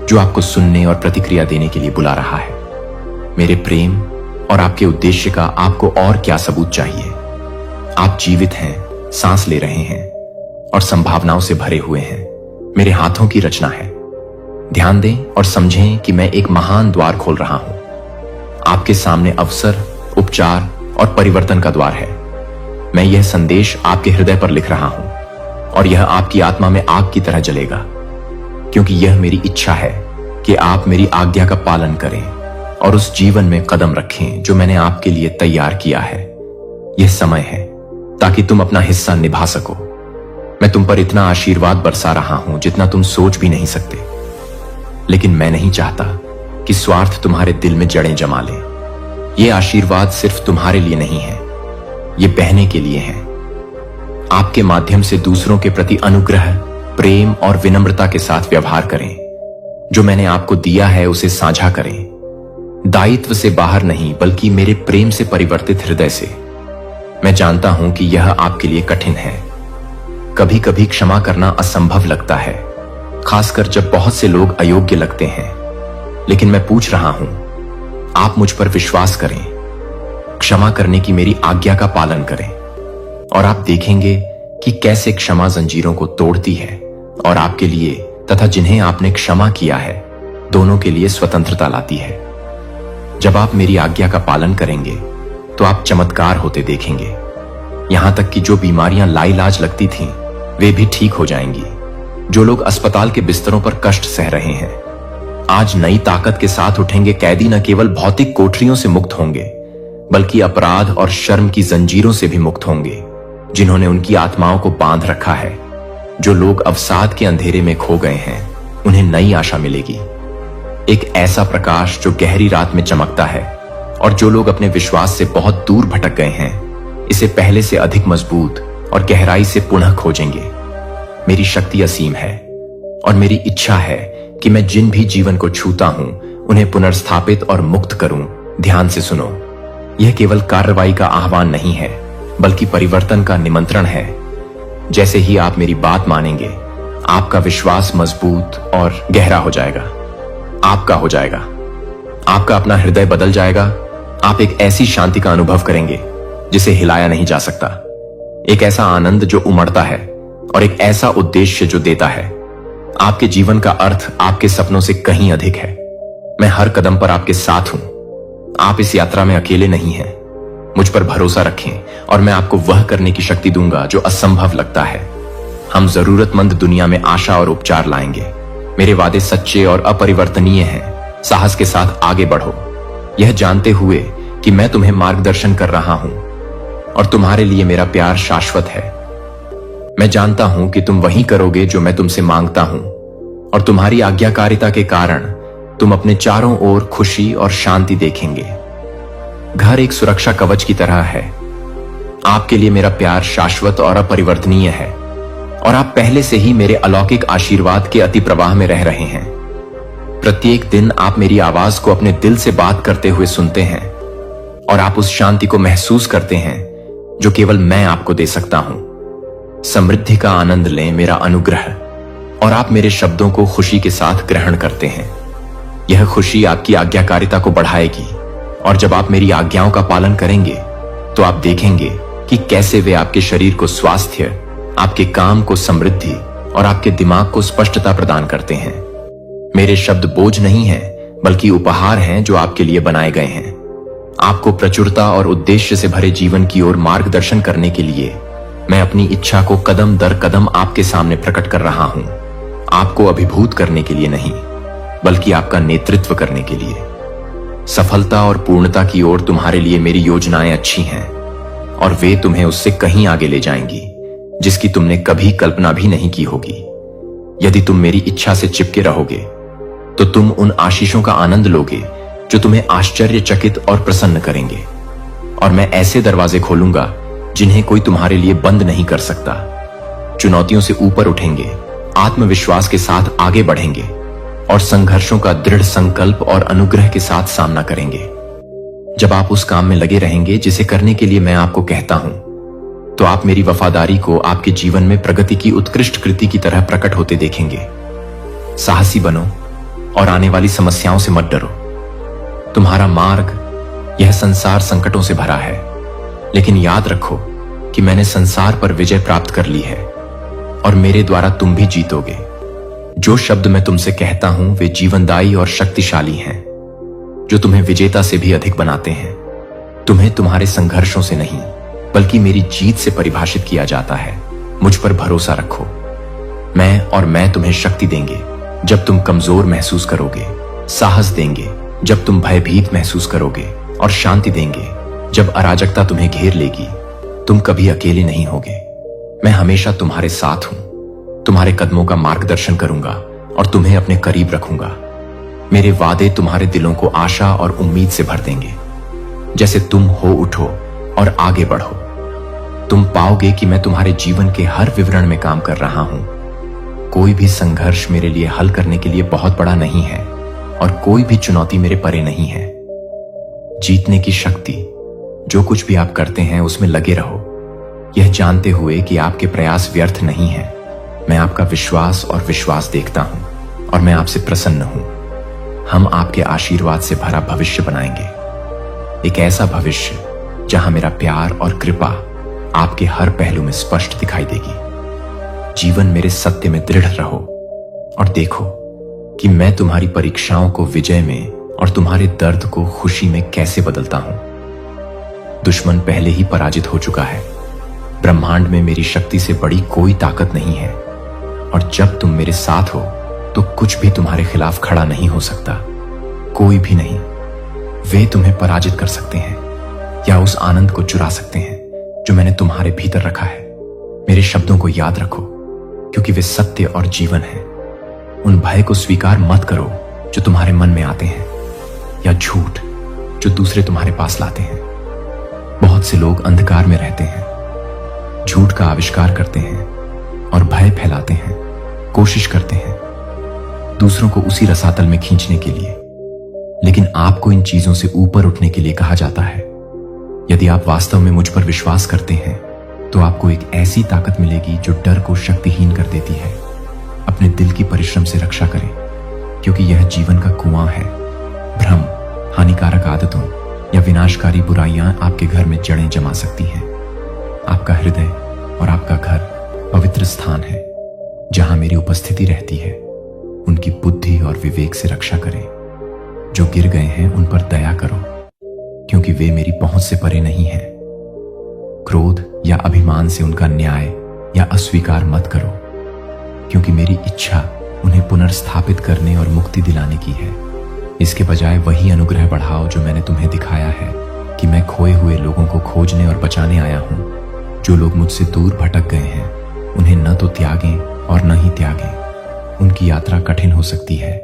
जो आपको सुनने और प्रतिक्रिया देने के लिए बुला रहा है। मेरे प्रेम और आपके उद्देश्य का आपको और क्या सबूत चाहिए? आप जीवित हैं, सांस ले रहे हैं और संभावनाओं से भरे हुए हैं। मेरे हाथों की रचना है। ध्यान दें और समझें कि मैं एक महान द्वार खोल रहा हूं। आपके सामने अवसर, उपचार और परिवर्तन का द्वार है। मैं यह संदेश आपके हृदय पर लिख रहा हूं और यह आपकी आत्मा में आग की तरह जलेगा, क्योंकि यह मेरी इच्छा है कि आप मेरी आज्ञा का पालन करें और उस जीवन में कदम रखें जो मैंने आपके लिए तैयार किया है। यह समय है ताकि तुम अपना हिस्सा निभा सको। मैं तुम पर इतना आशीर्वाद बरसा रहा हूं जितना तुम सोच भी नहीं सकते, लेकिन मैं नहीं चाहता कि स्वार्थ तुम्हारे दिल में जड़ें जमा ले। ये आशीर्वाद सिर्फ तुम्हारे लिए नहीं है, ये बहने के लिए है। आपके माध्यम से दूसरों के प्रति अनुग्रह, प्रेम और विनम्रता के साथ व्यवहार करें। जो मैंने आपको दिया है उसे साझा करें, दायित्व से बाहर नहीं बल्कि मेरे प्रेम से परिवर्तित हृदय से। मैं जानता हूं कि यह आपके लिए कठिन है। कभी कभी क्षमा करना असंभव लगता है, खासकर जब बहुत से लोग अयोग्य लगते हैं। लेकिन मैं पूछ रहा हूं, आप मुझ पर विश्वास करें, क्षमा करने की मेरी आज्ञा का पालन करें और आप देखेंगे कि कैसे क्षमा जंजीरों को तोड़ती है और आपके लिए तथा जिन्हें आपने क्षमा किया है दोनों के लिए स्वतंत्रता लाती है। जब आप मेरी आज्ञा का पालन करेंगे तो आप चमत्कार होते देखेंगे। यहां तक कि जो बीमारियां लाइलाज लगती थीं वे भी ठीक हो जाएंगी। जो लोग अस्पताल के बिस्तरों पर कष्ट सह रहे हैं आज नई ताकत के साथ उठेंगे। कैदी न केवल भौतिक कोठरियों से मुक्त होंगे बल्कि अपराध और शर्म की जंजीरों से भी मुक्त होंगे जिन्होंने उनकी आत्माओं को बांध रखा है। जो लोग अवसाद के अंधेरे में खो गए हैं उन्हें नई आशा मिलेगी, एक ऐसा प्रकाश जो गहरी रात में चमकता है। और जो लोग अपने विश्वास से बहुत दूर भटक गए हैं इसे पहले से अधिक मजबूत और गहराई से पुनः खोजेंगे। मेरी शक्ति असीम है और मेरी इच्छा है कि मैं जिन भी जीवन को छूता हूं उन्हें पुनर्स्थापित और मुक्त करूं। ध्यान से सुनो, यह केवल कार्रवाई का आह्वान नहीं है, बल्कि परिवर्तन का निमंत्रण है। जैसे ही आप मेरी बात मानेंगे, आपका विश्वास मजबूत और गहरा हो जाएगा। आपका हो जाएगा। आपका अपना हृदय बदल जाएगा। आप एक ऐसी शांति का अनुभव करेंगे जिसे हिलाया नहीं जा सकता। एक ऐसा आनंद जो उमड़ता है और एक ऐसा उद्देश्य जो देता है। आपके जीवन का अर्थ आपके सपनों से कहीं अधिक है। मैं हर कदम पर आपके साथ हूं। आप इस यात्रा में अकेले नहीं हैं। मुझ पर भरोसा रखें और मैं आपको वह करने की शक्ति दूंगा जो असंभव लगता है। हम जरूरतमंद दुनिया में आशा और उपचार लाएंगे। मेरे वादे सच्चे और अपरिवर्तनीय हैं। साहस के साथ आगे बढ़ो, यह जानते हुए कि मैं तुम्हें मार्गदर्शन कर रहा हूं और तुम्हारे लिए मेरा प्यार शाश्वत है। मैं जानता हूं कि तुम वही करोगे जो मैं तुमसे मांगता हूं और तुम्हारी आज्ञाकारिता के कारण तुम अपने चारों ओर खुशी और शांति देखेंगे। घर एक सुरक्षा कवच की तरह है। आपके लिए मेरा प्यार शाश्वत और अपरिवर्तनीय है और आप पहले से ही मेरे अलौकिक आशीर्वाद के अति प्रवाह में रह रहे हैं। प्रत्येक दिन आप मेरी आवाज को अपने दिल से बात करते हुए सुनते हैं और आप उस शांति को महसूस करते हैं जो केवल मैं आपको दे सकता हूं। समृद्धि का आनंद लें मेरा अनुग्रह, और आप मेरे शब्दों को खुशी के साथ ग्रहण करते हैं। यह खुशी आपकी आज्ञाकारिता को बढ़ाएगी और जब आप मेरी आज्ञाओं का पालन करेंगे तो आप देखेंगे कि कैसे वे आपके शरीर को स्वास्थ्य, आपके काम को समृद्धि और आपके दिमाग को स्पष्टता प्रदान करते हैं। मेरे शब्द बोझ नहीं हैं, बल्कि उपहार हैं जो आपके लिए बनाए गए हैं। आपको प्रचुरता और उद्देश्य से भरे जीवन की ओर मार्गदर्शन करने के लिए मैं अपनी इच्छा को कदम दर कदम आपके सामने प्रकट कर रहा हूं। आपको अभिभूत करने के लिए नहीं, बल्कि आपका नेतृत्व करने के लिए। सफलता और पूर्णता की ओर तुम्हारे लिए मेरी योजनाएं अच्छी हैं और वे तुम्हें उससे कहीं आगे ले जाएंगी जिसकी तुमने कभी कल्पना भी नहीं की होगी। यदि तुम मेरी इच्छा से चिपके रहोगे तो तुम उन आशीषों का आनंद लोगे जो तुम्हें आश्चर्यचकित और प्रसन्न करेंगे। और मैं ऐसे दरवाजे खोलूंगा जिन्हें कोई तुम्हारे लिए बंद नहीं कर सकता। चुनौतियों से ऊपर उठेंगे, आत्मविश्वास के साथ आगे बढ़ेंगे और संघर्षों का दृढ़ संकल्प और अनुग्रह के साथ सामना करेंगे। जब आप उस काम में लगे रहेंगे जिसे करने के लिए मैं आपको कहता हूं, तो आप मेरी वफादारी को आपके जीवन में प्रगति की उत्कृष्ट कृति की तरह प्रकट होते देखेंगे। साहसी बनो और आने वाली समस्याओं से मत डरो। तुम्हारा मार्ग, यह संसार संकटों से भरा है, लेकिन याद रखो कि मैंने संसार पर विजय प्राप्त कर ली है और मेरे द्वारा तुम भी जीतोगे। जो शब्द मैं तुमसे कहता हूं वे जीवनदायी और शक्तिशाली हैं, जो तुम्हें विजेता से भी अधिक बनाते हैं। तुम्हें तुम्हारे संघर्षों से नहीं, बल्कि मेरी जीत से परिभाषित किया जाता है। मुझ पर भरोसा रखो। मैं तुम्हें शक्ति देंगे जब तुम कमजोर महसूस करोगे, साहस देंगे जब तुम भयभीत महसूस करोगे और शांति देंगे जब अराजकता तुम्हें घेर लेगी। तुम कभी अकेले नहीं होगे। मैं हमेशा तुम्हारे साथ हूं। तुम्हारे कदमों का मार्गदर्शन करूंगा और तुम्हें अपने करीब रखूंगा। मेरे वादे तुम्हारे दिलों को आशा और उम्मीद से भर देंगे। जैसे तुम हो उठो और आगे बढ़ो, तुम पाओगे कि मैं तुम्हारे जीवन के हर विवरण में काम कर रहा हूं। कोई भी संघर्ष मेरे लिए हल करने के लिए बहुत बड़ा नहीं है और कोई भी चुनौती मेरे परे नहीं है। जीतने की शक्ति, जो कुछ भी आप करते हैं उसमें लगे रहो, यह जानते हुए कि आपके प्रयास व्यर्थ नहीं है। मैं आपका विश्वास और विश्वास देखता हूं और मैं आपसे प्रसन्न हूं। हम आपके आशीर्वाद से भरा भविष्य बनाएंगे, एक ऐसा भविष्य जहां मेरा प्यार और कृपा आपके हर पहलू में स्पष्ट दिखाई देगी। जीवन मेरे सत्य में दृढ़ रहो और देखो कि मैं तुम्हारी परीक्षाओं को विजय में और तुम्हारे दर्द को खुशी में कैसे बदलता हूं। दुश्मन पहले ही पराजित हो चुका है। ब्रह्मांड में मेरी शक्ति से बड़ी कोई ताकत नहीं है और जब तुम मेरे साथ हो तो कुछ भी तुम्हारे खिलाफ खड़ा नहीं हो सकता। कोई भी नहीं। वे तुम्हें पराजित कर सकते हैं या उस आनंद को चुरा सकते हैं जो मैंने तुम्हारे भीतर रखा है। मेरे शब्दों को याद रखो क्योंकि वे सत्य और जीवन हैं। उन भय को स्वीकार मत करो जो तुम्हारे मन में आते हैं या झूठ जो दूसरे तुम्हारे पास लाते हैं। बहुत से लोग अंधकार में रहते हैं, झूठ का आविष्कार करते हैं और भय फैलाते हैं, कोशिश करते हैं दूसरों को उसी रसातल में खींचने के लिए। लेकिन आपको इन चीजों से ऊपर उठने के लिए कहा जाता है। यदि आप वास्तव में मुझ पर विश्वास करते हैं तो आपको एक ऐसी ताकत मिलेगी जो डर को शक्तिहीन कर देती है। अपने दिल की परिश्रम से रक्षा करें, क्योंकि यह जीवन का कुआं है। भ्रम, हानिकारक आदतों या विनाशकारी बुराइयां आपके घर में जड़ें जमा सकती हैं। आपका हृदय और आपका घर पवित्र स्थान है जहां मेरी उपस्थिति रहती है। उनकी बुद्धि और विवेक से रक्षा करें। जो गिर गए हैं उन पर दया करो, क्योंकि वे मेरी पहुंच से परे नहीं हैं। क्रोध या अभिमान से उनका न्याय या अस्वीकार मत करो, क्योंकि मेरी इच्छा उन्हें पुनर्स्थापित करने और मुक्ति दिलाने की है। इसके बजाय वही अनुग्रह बढ़ाओ जो मैंने तुम्हें दिखाया है कि मैं खोए हुए लोगों को खोजने और बचाने आया हूं। जो लोग मुझसे दूर भटक गए हैं उन्हें न तो त्यागें और न ही त्यागें। उनकी यात्रा कठिन हो सकती है,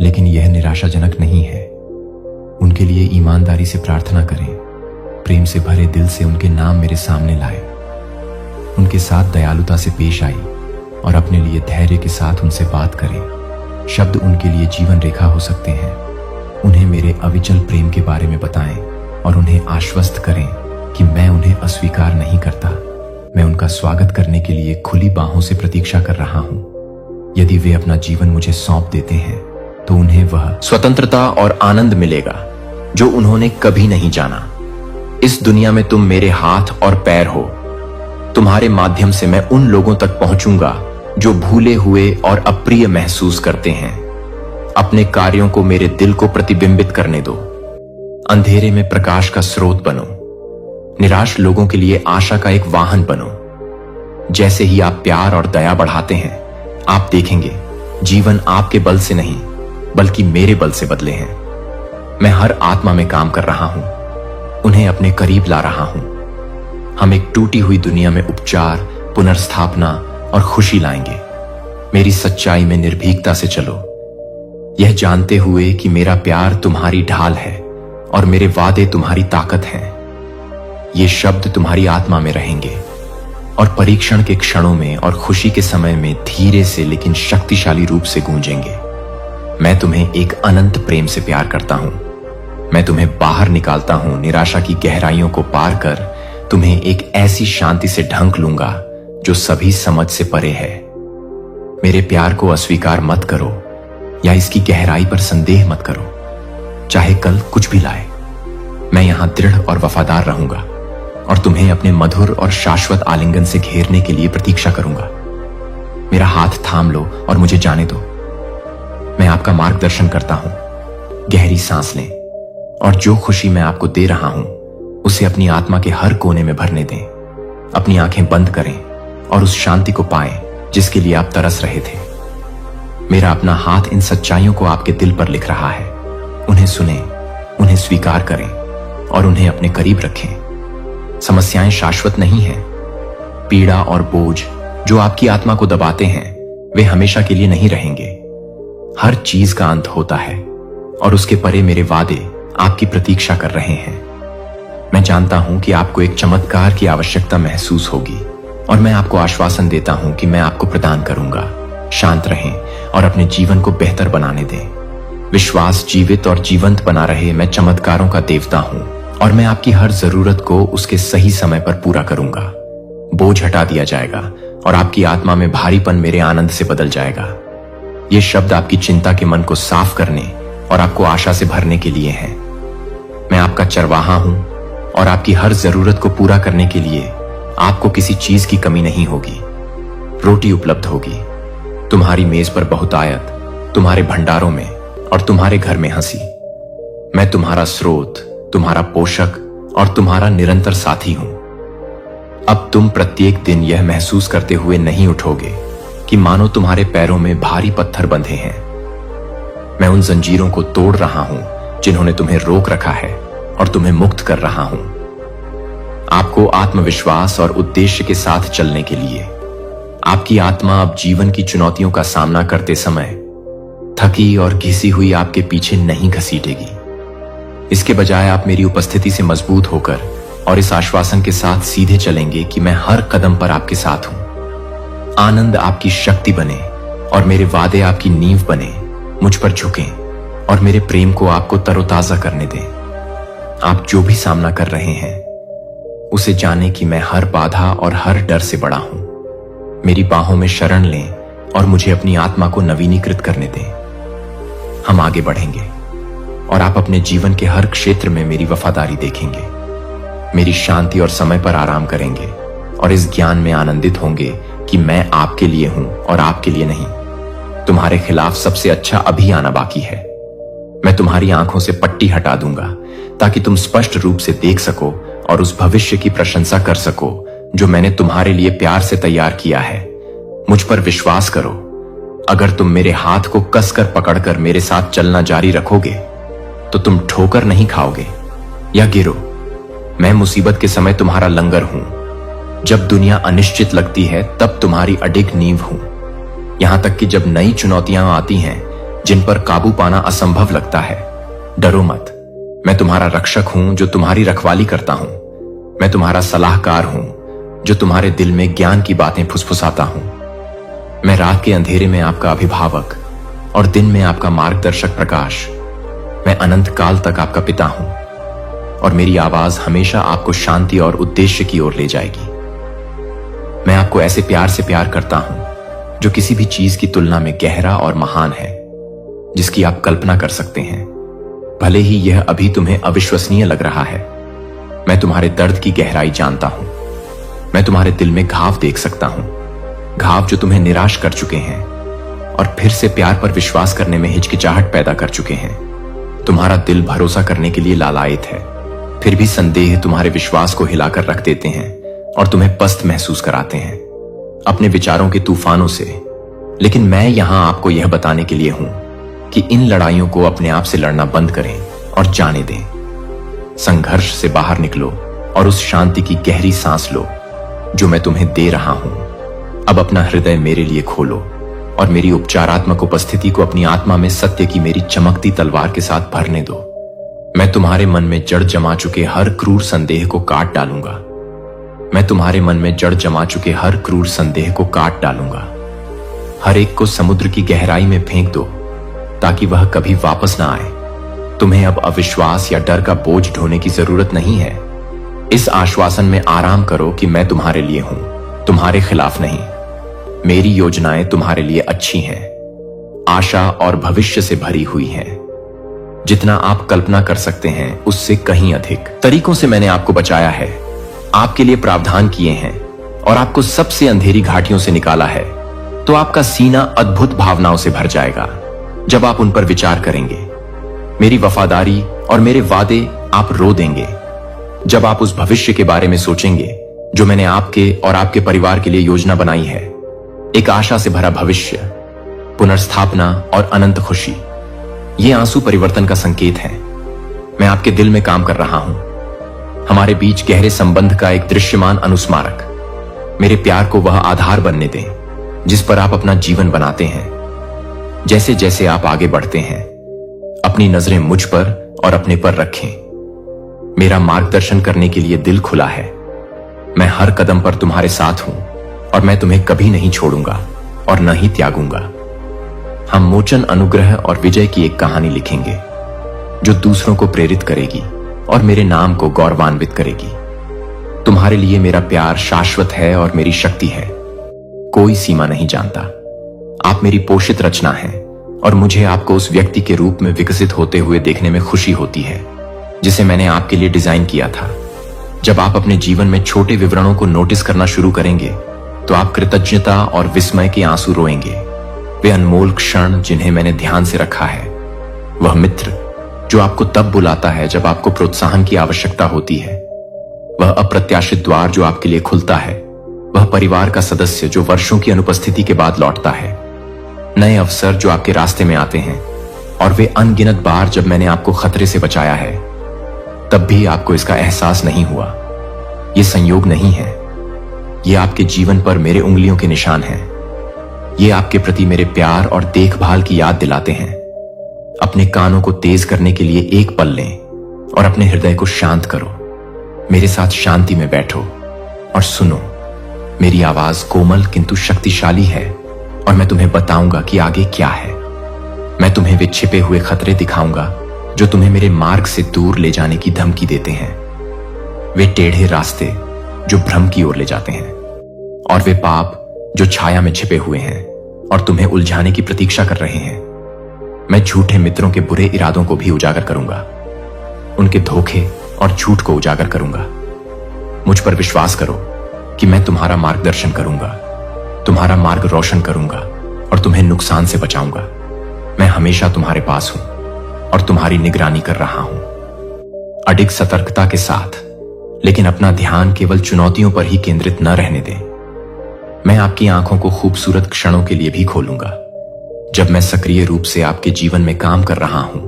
लेकिन यह निराशाजनक नहीं है। उनके लिए ईमानदारी से प्रार्थना करें। प्रेम से भरे दिल से उनके नाम मेरे सामने लाए। उनके साथ दयालुता से पेश आई और अपने लिए धैर्य के साथ उनसे बात करें। शब्द उनके लिए जीवन रेखा हो सकते हैं। उन्हें मेरे अविचल प्रेम के बारे में बताएं और उन्हें आश्वस्त करें कि मैं उन्हें अस्वीकार नहीं करता। मैं उनका स्वागत करने के लिए खुली बाहों से प्रतीक्षा कर रहा हूं। यदि वे अपना जीवन मुझे सौंप देते हैं तो उन्हें वह स्वतंत्रता और आनंद मिलेगा जो उन्होंने कभी नहीं जाना। इस दुनिया में तुम मेरे हाथ और पैर हो। तुम्हारे माध्यम से मैं उन लोगों तक पहुंचूंगा जो भूले हुए और अप्रिय महसूस करते हैं। अपने कार्यों को मेरे दिल को प्रतिबिंबित करने दो। अंधेरे में प्रकाश का स्रोत बनो। निराश लोगों के लिए आशा का एक वाहन बनो। जैसे ही आप प्यार और दया बढ़ाते हैं, आप देखेंगे जीवन आपके बल से नहीं बल्कि मेरे बल से बदले हैं। मैं हर आत्मा में काम कर रहा हूं, उन्हें अपने करीब ला रहा हूं। हम एक टूटी हुई दुनिया में उपचार, पुनर्स्थापना और खुशी लाएंगे। मेरी सच्चाई में निर्भीकता से चलो, यह जानते हुए कि मेरा प्यार तुम्हारी ढाल है और मेरे वादे तुम्हारी ताकत हैं। ये शब्द तुम्हारी आत्मा में रहेंगे और परीक्षण के क्षणों में और खुशी के समय में धीरे से लेकिन शक्तिशाली रूप से गूंजेंगे। मैं तुम्हें एक अनंत प्रेम से प्यार करता हूं। मैं तुम्हें बाहर निकालता हूं। निराशा की गहराइयों को पार कर तुम्हें एक ऐसी शांति से ढंक लूंगा जो सभी समझ से परे है। मेरे प्यार को अस्वीकार मत करो या इसकी गहराई पर संदेह मत करो। चाहे कल कुछ भी लाए, मैं यहां दृढ़ और वफादार रहूंगा और तुम्हें अपने मधुर और शाश्वत आलिंगन से घेरने के लिए प्रतीक्षा करूंगा। मेरा हाथ थाम लो और मुझे जाने दो। मैं आपका मार्गदर्शन करता हूं। गहरी सांस लें और जो खुशी मैं आपको दे रहा हूं उसे अपनी आत्मा के हर कोने में भरने दें। अपनी आंखें बंद करें और उस शांति को पाएं जिसके लिए आप तरस रहे थे। मेरा अपना हाथ इन सच्चाइयों को आपके दिल पर लिख रहा है। उन्हें सुनें, उन्हें स्वीकार करें और उन्हें अपने करीब रखें। समस्याएं शाश्वत नहीं हैं। पीड़ा और बोझ जो आपकी आत्मा को दबाते हैं वे हमेशा के लिए नहीं रहेंगे। हर चीज का अंत होता है और उसके परे मेरे वादे आपकी प्रतीक्षा कर रहे हैं। मैं जानता हूं कि आपको एक चमत्कार की आवश्यकता महसूस होगी और मैं आपको आश्वासन देता हूं कि मैं आपको प्रदान करूंगा। शांत रहें और अपने जीवन को बेहतर बनाने दें। विश्वास जीवित और जीवंत बना रहे। मैं चमत्कारों का देवता हूं और मैं आपकी हर जरूरत को उसके सही समय पर पूरा करूंगा। बोझ हटा दिया जाएगा और आपकी आत्मा में भारीपन मेरे आनंद से बदल जाएगा। ये शब्द आपकी चिंता के मन को साफ करने और आपको आशा से भरने के लिए हैं। मैं आपका चरवाहा हूं और आपकी हर जरूरत को पूरा करने के लिए आपको किसी चीज की कमी नहीं होगी। रोटी उपलब्ध होगी, तुम्हारी मेज पर बहुतायत, तुम्हारे भंडारों में और तुम्हारे घर में हंसी। मैं तुम्हारा स्रोत, तुम्हारा पोषक और तुम्हारा निरंतर साथी हूं। अब तुम प्रत्येक दिन यह महसूस करते हुए नहीं उठोगे कि मानो तुम्हारे पैरों में भारी पत्थर बंधे हैं। मैं उन जंजीरों को तोड़ रहा हूं जिन्होंने तुम्हें रोक रखा है और तुम्हें मुक्त कर रहा हूं। आपको आत्मविश्वास और उद्देश्य के साथ चलने के लिए आपकी आत्मा अब जीवन की चुनौतियों का सामना करते समय थकी और घिसी हुई आपके पीछे नहीं घसीटेगी। इसके बजाय आप मेरी उपस्थिति से मजबूत होकर और इस आश्वासन के साथ सीधे चलेंगे कि मैं हर कदम पर आपके साथ हूं। आनंद आपकी शक्ति बने और मेरे वादे आपकी नींव बने। मुझ पर झुकें और मेरे प्रेम को आपको तरोताजा करने दें। आप जो भी सामना कर रहे हैं उसे जाने कि मैं हर बाधा और हर डर से बड़ा हूं। मेरी बाहों में शरण लें और मुझे अपनी आत्मा को नवीनीकृत करने दें। हम आगे बढ़ेंगे और आप अपने जीवन के हर क्षेत्र में मेरी वफादारी देखेंगे। मेरी शांति और समय पर आराम करेंगे और इस ज्ञान में आनंदित होंगे कि मैं आपके लिए हूं और आपके लिए नहीं। तुम्हारे खिलाफ सबसे अच्छा अभी आना बाकी है। मैं तुम्हारी आंखों से पट्टी हटा दूंगा ताकि तुम स्पष्ट रूप से देख सको और उस भविष्य की प्रशंसा कर सको जो मैंने तुम्हारे लिए प्यार से तैयार किया है। मुझ पर विश्वास करो। अगर तुम मेरे हाथ को कसकर पकड़कर मेरे साथ चलना जारी रखोगे तो तुम ठोकर नहीं खाओगे या गिरो। मैं मुसीबत के समय तुम्हारा लंगर हूं। जब दुनिया अनिश्चित लगती है तब तुम्हारी अडिग नींव हूं। यहां तक कि जब नई चुनौतियां आती हैं जिन पर काबू पाना असंभव लगता है, डरो मत। मैं तुम्हारा रक्षक हूं जो तुम्हारी रखवाली करता हूं। मैं तुम्हारा सलाहकार हूं जो तुम्हारे दिल में ज्ञान की बातें फुसफुसाता हूं। मैं रात के अंधेरे में आपका अभिभावक और दिन में आपका मार्गदर्शक प्रकाश। मैं अनंत काल तक आपका पिता हूं और मेरी आवाज हमेशा आपको शांति और उद्देश्य की ओर ले जाएगी। मैं आपको ऐसे प्यार से प्यार करता हूं जो किसी भी चीज की तुलना में गहरा और महान है जिसकी आप कल्पना कर सकते हैं, भले ही यह अभी तुम्हें अविश्वसनीय लग रहा है। मैं तुम्हारे दर्द की गहराई जानता हूं। मैं तुम्हारे दिल में घाव देख सकता हूं, घाव जो तुम्हें निराश कर चुके हैं और फिर से प्यार पर विश्वास करने में हिचकिचाहट पैदा कर चुके हैं। तुम्हारा दिल भरोसा करने के लिए लालायित है, फिर भी संदेह तुम्हारे विश्वास को हिलाकर रख देते हैं और तुम्हें पस्त महसूस कराते हैं अपने विचारों के तूफानों से। लेकिन मैं यहां आपको यह बताने के लिए हूं कि इन लड़ाइयों को अपने आप से लड़ना बंद करें और जाने दें। संघर्ष से बाहर निकलो और उस शांति की गहरी सांस लो जो मैं तुम्हें दे रहा हूं। अब अपना हृदय मेरे लिए खोलो और मेरी उपचारात्मक उपस्थिति को अपनी आत्मा में सत्य की मेरी चमकती तलवार के साथ भरने दो। मैं तुम्हारे मन में जड़ जमा चुके हर क्रूर संदेह को काट डालूंगा। मैं तुम्हारे मन में जड़ जमा चुके हर क्रूर संदेह को काट डालूंगा। हर एक को समुद्र की गहराई में फेंक दो ताकि वह कभी वापस ना आए। तुम्हें अब अविश्वास या डर का बोझ ढोने की जरूरत नहीं है। इस आश्वासन में आराम करो कि मैं तुम्हारे लिए हूं, तुम्हारे खिलाफ नहीं। मेरी योजनाएं तुम्हारे लिए अच्छी हैं, आशा और भविष्य से भरी हुई हैं। जितना आप कल्पना कर सकते हैं उससे कहीं अधिक तरीकों से मैंने आपको बचाया है, आपके लिए प्रावधान किए हैं और आपको सबसे अंधेरी घाटियों से निकाला है। तो आपका सीना अद्भुत भावनाओं से भर जाएगा जब आप उन पर विचार करेंगे। मेरी वफादारी और मेरे वादे आप रो देंगे जब आप उस भविष्य के बारे में सोचेंगे जो मैंने आपके और आपके परिवार के लिए योजना बनाई है। एक आशा से भरा भविष्य, पुनर्स्थापना और अनंत खुशी। ये आंसू परिवर्तन का संकेत है। मैं आपके दिल में काम कर रहा हूं, हमारे बीच गहरे संबंध का एक दृश्यमान अनुस्मारक। मेरे प्यार को वह आधार बनने दें जिस पर आप अपना जीवन बनाते हैं। जैसे जैसे आप आगे बढ़ते हैं अपनी नजरें मुझ पर और अपने पर रखें। मेरा मार्गदर्शन करने के लिए दिल खुला है। मैं हर कदम पर तुम्हारे साथ हूं और मैं तुम्हें कभी नहीं छोड़ूंगा और न ही त्यागूंगा। हम मोचन, अनुग्रह और विजय की एक कहानी लिखेंगे जो दूसरों को प्रेरित करेगी और मेरे नाम को गौरवान्वित करेगी। तुम्हारे लिए मेरा प्यार शाश्वत है और मेरी शक्ति है कोई सीमा नहीं जानता। आप मेरी पोषित रचना हैं और मुझे आपको उस व्यक्ति के रूप में विकसित होते हुए देखने में खुशी होती है जिसे मैंने आपके लिए डिजाइन किया था। जब आप अपने जीवन में छोटे विवरणों को नोटिस करना शुरू करेंगे तो आप कृतज्ञता और विस्मय के आंसू रोएंगे। वे अनमोल क्षण जिन्हें मैंने ध्यान से रखा है, वह मित्र जो आपको तब बुलाता है जब आपको प्रोत्साहन की आवश्यकता होती है, वह अप्रत्याशित द्वार जो आपके लिए खुलता है, वह परिवार का सदस्य जो वर्षों की अनुपस्थिति के बाद लौटता है, नए अवसर जो आपके रास्ते में आते हैं और वे अनगिनत बार जब मैंने आपको खतरे से बचाया है तब भी आपको इसका एहसास नहीं हुआ। ये संयोग नहीं है, ये आपके जीवन पर मेरे उंगलियों के निशान हैं। ये आपके प्रति मेरे प्यार और देखभाल की याद दिलाते हैं। अपने कानों को तेज करने के लिए एक पल लें और अपने हृदय को शांत करो। मेरे साथ शांति में बैठो और सुनो। मेरी आवाज कोमल किंतु शक्तिशाली है और मैं तुम्हें बताऊंगा कि आगे क्या है। मैं तुम्हें वे छिपे हुए खतरे दिखाऊंगा जो तुम्हें मेरे मार्ग से दूर ले जाने की धमकी देते हैं। वे टेढ़े रास्ते जो भ्रम की ओर ले जाते हैं, और वे पाप जो छाया में छिपे हुए हैं और तुम्हें उलझाने की प्रतीक्षा कर रहे हैं। मैं झूठे मित्रों के बुरे इरादों को भी उजागर करूंगा, उनके धोखे और झूठ को उजागर करूंगा। मुझ पर विश्वास करो कि मैं तुम्हारा मार्गदर्शन करूंगा, तुम्हारा मार्ग रोशन करूंगा और तुम्हें नुकसान से बचाऊंगा। मैं हमेशा तुम्हारे पास हूं और तुम्हारी निगरानी कर रहा हूं, अडिग सतर्कता के साथ, लेकिन अपना ध्यान केवल चुनौतियों पर ही केंद्रित न रहने दें। मैं आपकी आंखों को खूबसूरत क्षणों के लिए भी खोलूंगा। जब मैं सक्रिय रूप से आपके जीवन में काम कर रहा हूं,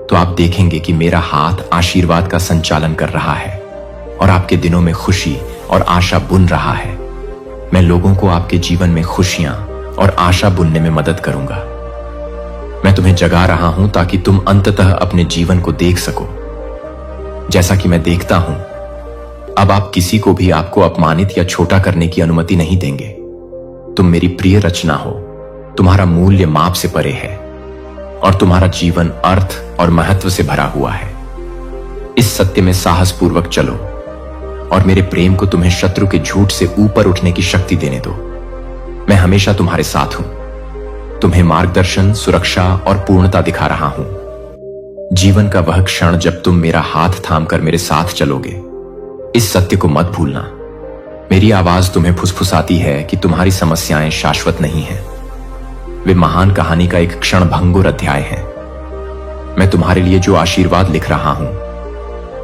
तो आप देखेंगे कि मेरा हाथ आशीर्वाद का संचालन कर रहा है और आपके दिनों में खुशी और आशा बुन रहा है। मैं लोगों को आपके जीवन में खुशियां और आशा बुनने में मदद करूंगा। मैं तुम्हें जगा रहा हूं ताकि तुम अंततः अपने जीवन को देख सको जैसा कि मैं देखता हूं। अब आप किसी को भी आपको अपमानित या छोटा करने की अनुमति नहीं देंगे। तुम मेरी प्रिय रचना हो, तुम्हारा मूल्य माप से परे है और तुम्हारा जीवन अर्थ और महत्व से भरा हुआ है। इस सत्य में साहसपूर्वक चलो और मेरे प्रेम को तुम्हें शत्रु के झूठ से ऊपर उठने की शक्ति देने दो। मैं हमेशा तुम्हारे साथ हूं, तुम्हें मार्गदर्शन, सुरक्षा और पूर्णता दिखा रहा हूं। जीवन का वह क्षण जब तुम मेरा हाथ थामकर मेरे साथ चलोगे, इस सत्य को मत भूलना। मेरी आवाज तुम्हें फुसफुसाती है कि तुम्हारी समस्याएं शाश्वत नहीं हैं। वे महान कहानी का एक क्षणभंगुर अध्याय है। मैं तुम्हारे लिए जो आशीर्वाद लिख रहा हूं,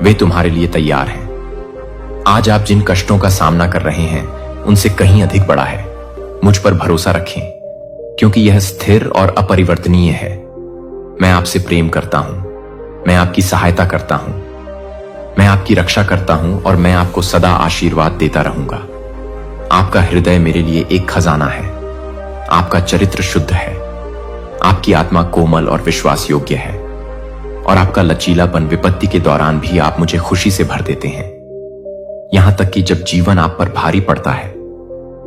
वे तुम्हारे लिए तैयार हैं। आज आप जिन कष्टों का सामना कर रहे हैं, उनसे कहीं अधिक बड़ा है। मुझ पर भरोसा रखें, क्योंकि यह स्थिर और अपरिवर्तनीय है। मैं आपसे प्रेम करता हूं, मैं आपकी सहायता करता हूं, मैं आपकी रक्षा करता हूं और मैं आपको सदा आशीर्वाद देता रहूंगा। आपका हृदय मेरे लिए एक खजाना है। आपका चरित्र शुद्ध है, आपकी आत्मा कोमल और विश्वास योग्य है और आपका लचीलापन विपत्ति के दौरान भी आप मुझे खुशी से भर देते हैं। यहां तक कि जब जीवन आप पर भारी पड़ता है,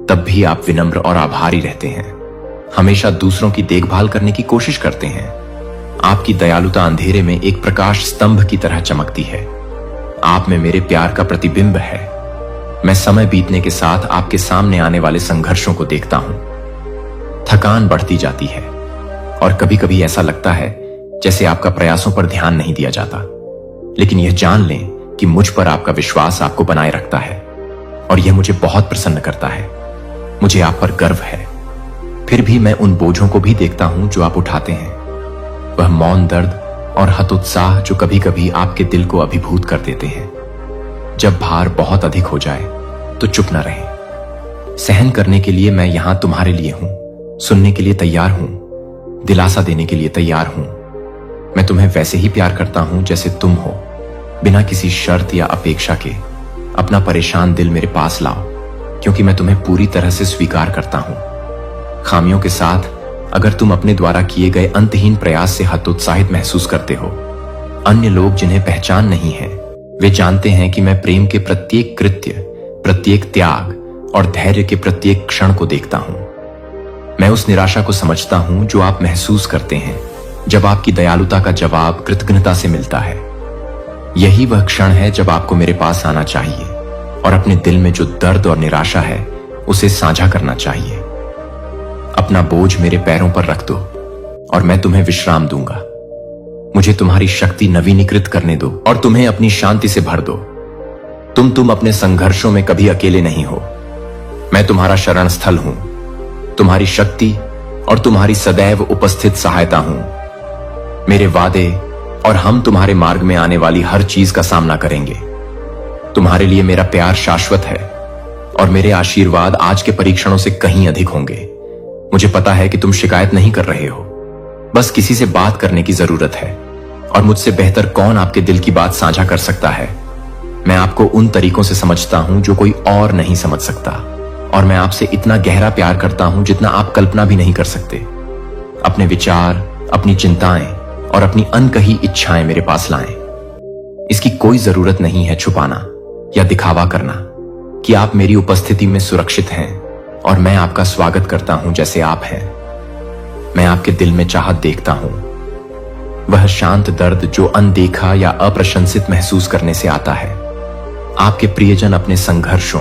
तब भी आप विनम्र और आभारी रहते हैं। हमेशा दूसरों की देखभाल करने की कोशिश करते हैं। आपकी दयालुता अंधेरे में एक प्रकाश स्तंभ की तरह चमकती है। आप में मेरे प्यार का प्रतिबिंब है। मैं समय बीतने के साथ आपके सामने आने वाले संघर्षों को देखता हूं। थकान बढ़ती जाती है और कभी कभी ऐसा लगता है जैसे आपका प्रयासों पर ध्यान नहीं दिया जाता। लेकिन यह जान लें कि मुझ पर आपका विश्वास आपको बनाए रखता है और यह मुझे बहुत प्रसन्न करता है। मुझे आप पर गर्व है। फिर भी मैं उन बोझों को भी देखता हूं जो आप उठाते हैं, वह मौन दर्द और हतोत्साह जो कभी कभी आपके दिल को अभिभूत कर देते हैं। जब भार बहुत अधिक हो जाए तो चुप न रहें। सहन करने के लिए मैं यहां तुम्हारे लिए हूं, सुनने के लिए तैयार हूं, दिलासा देने के लिए तैयार हूं। मैं तुम्हें वैसे ही प्यार करता हूं जैसे तुम हो, बिना किसी शर्त या अपेक्षा के। अपना परेशान दिल मेरे पास लाओ, क्योंकि मैं तुम्हें पूरी तरह से स्वीकार करता हूं। खामियों के साथ अगर तुम अपने द्वारा किए गए अंतहीन प्रयास से हतोत्साहित महसूस करते हो, अन्य लोग जिन्हें पहचान नहीं है, वे जानते हैं कि मैं प्रेम के प्रत्येक कृत्य, प्रत्येक त्याग और धैर्य के प्रत्येक क्षण को देखता हूं। मैं उस निराशा को समझता हूं जो आप महसूस करते हैं जब आपकी दयालुता का जवाब कृतज्ञता से मिलता है। यही वह क्षण है जब आपको मेरे पास आना चाहिए और अपने दिल में जो दर्द और निराशा है उसे साझा करना चाहिए। अपना बोझ मेरे पैरों पर रख दो और मैं तुम्हें विश्राम दूंगा। मुझे तुम्हारी शक्ति नवीनीकृत करने दो और तुम्हें अपनी शांति से भर दो। तुम अपने संघर्षों में कभी अकेले नहीं हो। मैं तुम्हारा शरण स्थल हूं, तुम्हारी शक्ति और तुम्हारी सदैव उपस्थित सहायता हूं। मेरे वादे और हम तुम्हारे मार्ग में आने वाली हर चीज का सामना करेंगे। तुम्हारे लिए मेरा प्यार शाश्वत है और मेरे आशीर्वाद आज के परीक्षणों से कहीं अधिक होंगे। मुझे पता है कि तुम शिकायत नहीं कर रहे हो, बस किसी से बात करने की जरूरत है और मुझसे बेहतर कौन आपके दिल की बात साझा कर सकता है। मैं आपको उन तरीकों से समझता हूं जो कोई और नहीं समझ सकता और मैं आपसे इतना गहरा प्यार करता हूं जितना आप कल्पना भी नहीं कर सकते। अपने विचार, अपनी चिंताएं और अपनी अनकही इच्छाएं मेरे पास लाएं। इसकी कोई जरूरत नहीं है छुपाना या दिखावा करना कि आप मेरी उपस्थिति में सुरक्षित हैं और मैं आपका स्वागत करता हूं जैसे आप हैं। मैं आपके दिल में चाहत देखता हूं, वह शांत दर्द जो अनदेखा या अप्रशंसित महसूस करने से आता है। आपके प्रियजन अपने संघर्षों,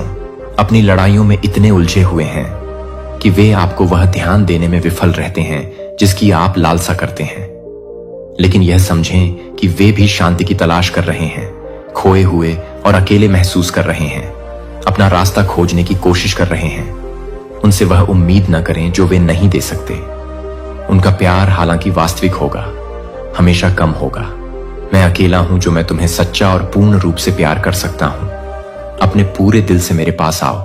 अपनी लड़ाइयों में इतने उलझे हुए हैं कि वे आपको वह ध्यान देने में विफल रहते हैं जिसकी आप लालसा करते हैं। लेकिन यह समझें कि वे भी शांति की तलाश कर रहे हैं, खोए हुए और अकेले महसूस कर रहे हैं, अपना रास्ता खोजने की कोशिश कर रहे हैं। उनसे वह उम्मीद न करें जो वे नहीं दे सकते। उनका प्यार हालांकि वास्तविक होगा, हमेशा कम होगा। मैं अकेला हूं जो मैं तुम्हें सच्चा और पूर्ण रूप से प्यार कर सकता हूं। अपने पूरे दिल से मेरे पास आओ,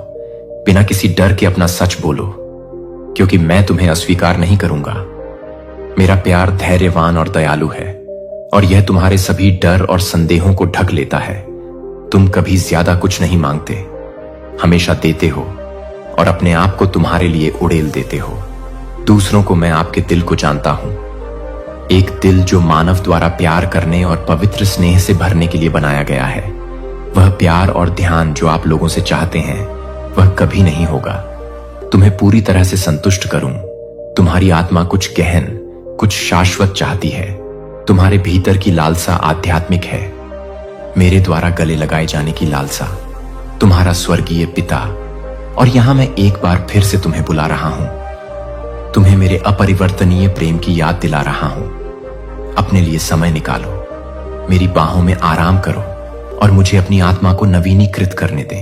बिना किसी डर के अपना सच बोलो, क्योंकि मैं तुम्हें अस्वीकार नहीं करूंगा। मेरा प्यार धैर्यवान और दयालु है और यह तुम्हारे सभी डर और संदेहों को ढक लेता है। तुम कभी ज्यादा कुछ नहीं मांगते, हमेशा देते हो और अपने आप को तुम्हारे लिए उड़ेल देते हो। दूसरों को मैं आपके दिल को जानता हूं, एक दिल जो मानव द्वारा प्यार करने और पवित्र स्नेह से भरने के लिए बनाया गया है। वह प्यार और ध्यान जो आप लोगों से चाहते हैं वह कभी नहीं होगा। तुम्हें पूरी तरह से संतुष्ट करूं। तुम्हारी आत्मा कुछ गहन, कुछ शाश्वत चाहती है। तुम्हारे भीतर की लालसा आध्यात्मिक है, मेरे द्वारा गले लगाए जाने की लालसा। तुम्हारा स्वर्गीय पिता। और यहां मैं एक बार फिर से तुम्हें बुला रहा हूं, तुम्हें मेरे अपरिवर्तनीय प्रेम की याद दिला रहा हूं। अपने लिए समय निकालो, मेरी बाहों में आराम करो और मुझे अपनी आत्मा को नवीनीकृत करने दें।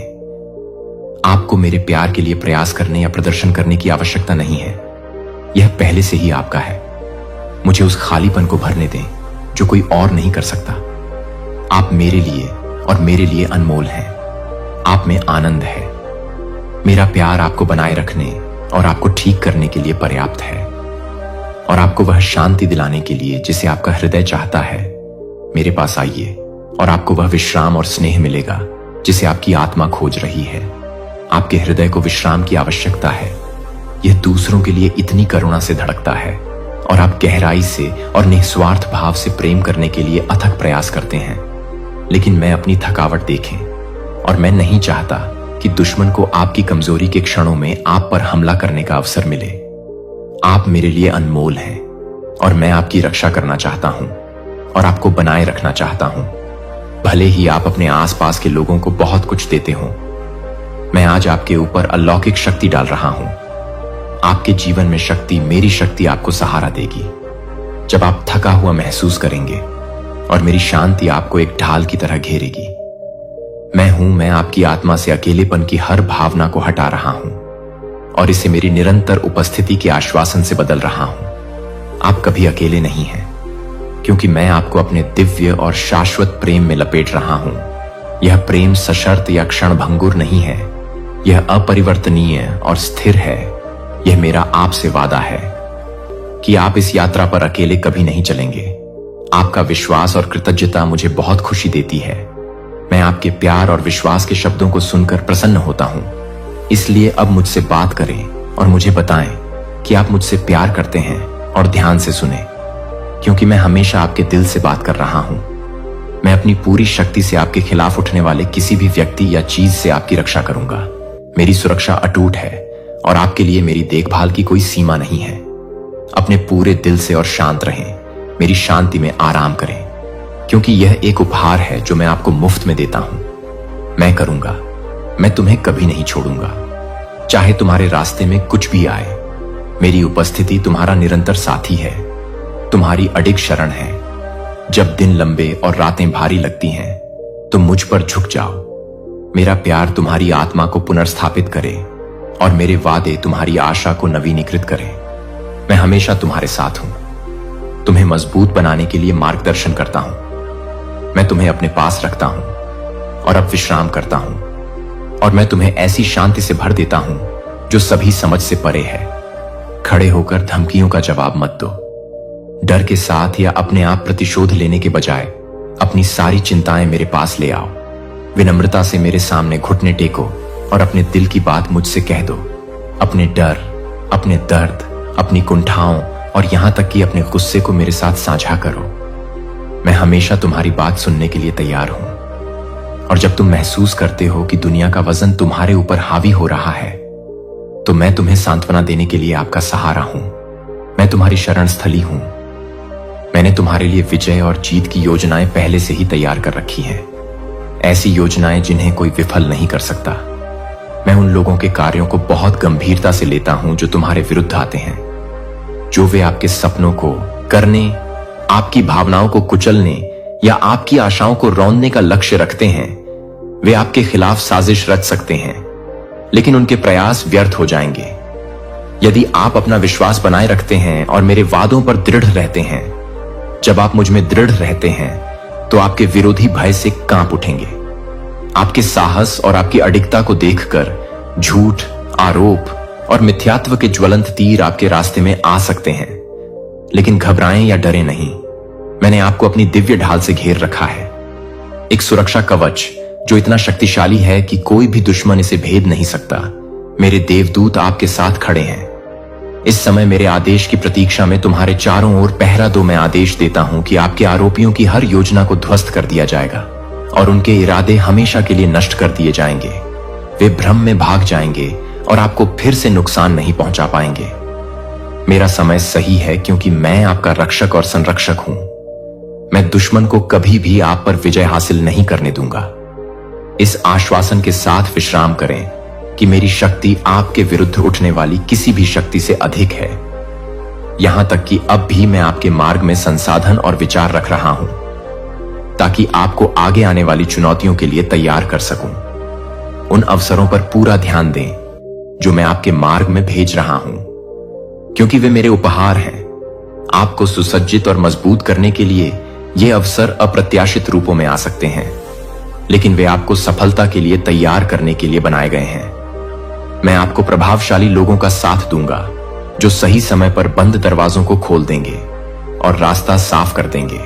आपको मेरे प्यार के लिए प्रयास करने या प्रदर्शन करने की आवश्यकता नहीं है, यह पहले से ही आपका है। मुझे उस खालीपन को भरने दें जो कोई और नहीं कर सकता। आप मेरे लिए और मेरे लिए अनमोल हैं। आप में आनंद है। मेरा प्यार आपको बनाए रखने और आपको ठीक करने के लिए पर्याप्त है और आपको वह शांति दिलाने के लिए जिसे आपका हृदय चाहता है। मेरे पास आइए और आपको वह विश्राम और स्नेह मिलेगा जिसे आपकी आत्मा खोज रही है। आपके हृदय को विश्राम की आवश्यकता है। यह दूसरों के लिए इतनी करुणा से धड़कता है और आप गहराई से और निस्वार्थ भाव से प्रेम करने के लिए अथक प्रयास करते हैं। लेकिन मैं अपनी थकावट देखें और मैं नहीं चाहता कि दुश्मन को आपकी कमजोरी के क्षणों में आप पर हमला करने का अवसर मिले। आप मेरे लिए अनमोल हैं और मैं आपकी रक्षा करना चाहता हूं और आपको बनाए रखना चाहता हूं। भले ही आप अपने आसपास के लोगों को बहुत कुछ देते हो, मैं आज आपके ऊपर अलौकिक शक्ति डाल रहा हूं। आपके जीवन में शक्ति, मेरी शक्ति आपको सहारा देगी। जब आप थका हुआ महसूस करेंगे और मेरी शांति आपको एक ढाल की तरह घेरेगी। मैं आपकी आत्मा से अकेलेपन की हर भावना को हटा रहा हूं और इसे मेरी निरंतर उपस्थिति के आश्वासन से बदल रहा हूं। आप कभी अकेले नहीं हैं, क्योंकि मैं आपको अपने दिव्य और शाश्वत प्रेम में लपेट रहा हूं। यह प्रेम सशर्त या क्षणभंगुर नहीं है, यह अपरिवर्तनीय और स्थिर है। यह मेरा आपसे वादा है कि आप इस यात्रा पर अकेले कभी नहीं चलेंगे। आपका विश्वास और कृतज्ञता मुझे बहुत खुशी देती है। मैं आपके प्यार और विश्वास के शब्दों को सुनकर प्रसन्न होता हूं। इसलिए अब मुझसे बात करें और मुझे बताएं कि आप मुझसे प्यार करते हैं और ध्यान से सुने, क्योंकि मैं हमेशा आपके दिल से बात कर रहा हूं। मैं अपनी पूरी शक्ति से आपके खिलाफ उठने वाले किसी भी व्यक्ति या चीज से आपकी रक्षा करूंगा। मेरी सुरक्षा अटूट है और आपके लिए मेरी देखभाल की कोई सीमा नहीं है। अपने पूरे दिल से और शांत रहें, मेरी शांति में आराम करें, क्योंकि यह एक उपहार है जो मैं आपको मुफ्त में देता हूं। मैं करूंगा, मैं तुम्हें कभी नहीं छोड़ूंगा, चाहे तुम्हारे रास्ते में कुछ भी आए। मेरी उपस्थिति तुम्हारा निरंतर साथी है, तुम्हारी अडिग शरण है। जब दिन लंबे और रातें भारी लगती हैं, तुम मुझ पर झुक जाओ। मेरा प्यार तुम्हारी आत्मा को पुनर्स्थापित करे और मेरे वादे तुम्हारी आशा को नवीनीकृत करें। मैं हमेशा तुम्हारे साथ हूं, तुम्हें मजबूत बनाने के लिए मार्गदर्शन करता हूं। मैं तुम्हें अपने पास रखता हूं और अब विश्राम करता हूं, और मैं तुम्हें ऐसी शांति से भर देता हूं जो सभी समझ से परे है। खड़े होकर धमकियों का जवाब मत दो। डर के साथ या अपने आप प्रतिशोध लेने के बजाय अपनी सारी चिंताएं मेरे पास ले आओ। विनम्रता से मेरे सामने घुटने टेको और अपने दिल की बात मुझसे कह दो। अपने डर, अपने दर्द, अपनी कुंठाओं और यहां तक कि अपने गुस्से को मेरे साथ साझा करो। मैं हमेशा तुम्हारी बात सुनने के लिए तैयार हूं, और जब तुम महसूस करते हो कि दुनिया का वजन तुम्हारे ऊपर हावी हो रहा है, तो मैं तुम्हें सांत्वना देने के लिए आपका सहारा हूं। मैं तुम्हारी शरण स्थली हूं। मैंने तुम्हारे लिए विजय और जीत की योजनाएं पहले से ही तैयार कर रखी हैं। ऐसी योजनाएं जिन्हें कोई विफल नहीं कर सकता। मैं उन लोगों के कार्यों को बहुत गंभीरता से लेता हूं जो तुम्हारे विरुद्ध आते हैं। जो वे आपके सपनों को करने, आपकी भावनाओं को कुचलने या आपकी आशाओं को रौंदने का लक्ष्य रखते हैं, वे आपके खिलाफ साजिश रच सकते हैं, लेकिन उनके प्रयास व्यर्थ हो जाएंगे। यदि आप अपना विश्वास बनाए रखते हैं और मेरे वादों पर दृढ़ रहते हैं, जब आप मुझ में दृढ़ रहते हैं तो आपके विरोधी भय से कांप उठेंगे। आपके साहस और आपकी अडिगता को देखकर झूठ, आरोप और मिथ्यात्व के ज्वलंत तीर आपके रास्ते में आ सकते हैं, लेकिन घबराएं या डरे नहीं। मैंने आपको अपनी दिव्य ढाल से घेर रखा है, एक सुरक्षा कवच जो इतना शक्तिशाली है कि कोई भी दुश्मन इसे भेद नहीं सकता। मेरे देवदूत आपके साथ खड़े हैं। इस समय मेरे आदेश की प्रतीक्षा में तुम्हारे चारों ओर पहरा दो। मैं आदेश देता हूं कि आपके आरोपियों की हर योजना को ध्वस्त कर दिया जाएगा और उनके इरादे हमेशा के लिए नष्ट कर दिए जाएंगे। वे भ्रम में भाग जाएंगे और आपको फिर से नुकसान नहीं पहुंचा पाएंगे। मेरा समय सही है क्योंकि मैं आपका रक्षक और संरक्षक हूं। मैं दुश्मन को कभी भी आप पर विजय हासिल नहीं करने दूंगा। इस आश्वासन के साथ विश्राम करें कि मेरी शक्ति आपके विरुद्ध उठने वाली किसी भी शक्ति से अधिक है। यहां तक कि अब भी मैं आपके मार्ग में संसाधन और विचार रख रहा हूं ताकि आपको आगे आने वाली चुनौतियों के लिए तैयार कर सकूं। उन अवसरों पर पूरा ध्यान दें जो मैं आपके मार्ग में भेज रहा हूं, क्योंकि वे मेरे उपहार हैं। आपको सुसज्जित और मजबूत करने के लिए ये अवसर अप्रत्याशित रूपों में आ सकते हैं, लेकिन वे आपको सफलता के लिए तैयार करने के लिए बनाए गए हैं। मैं आपको प्रभावशाली लोगों का साथ दूंगा जो सही समय पर बंद दरवाजों को खोल देंगे और रास्ता साफ कर देंगे।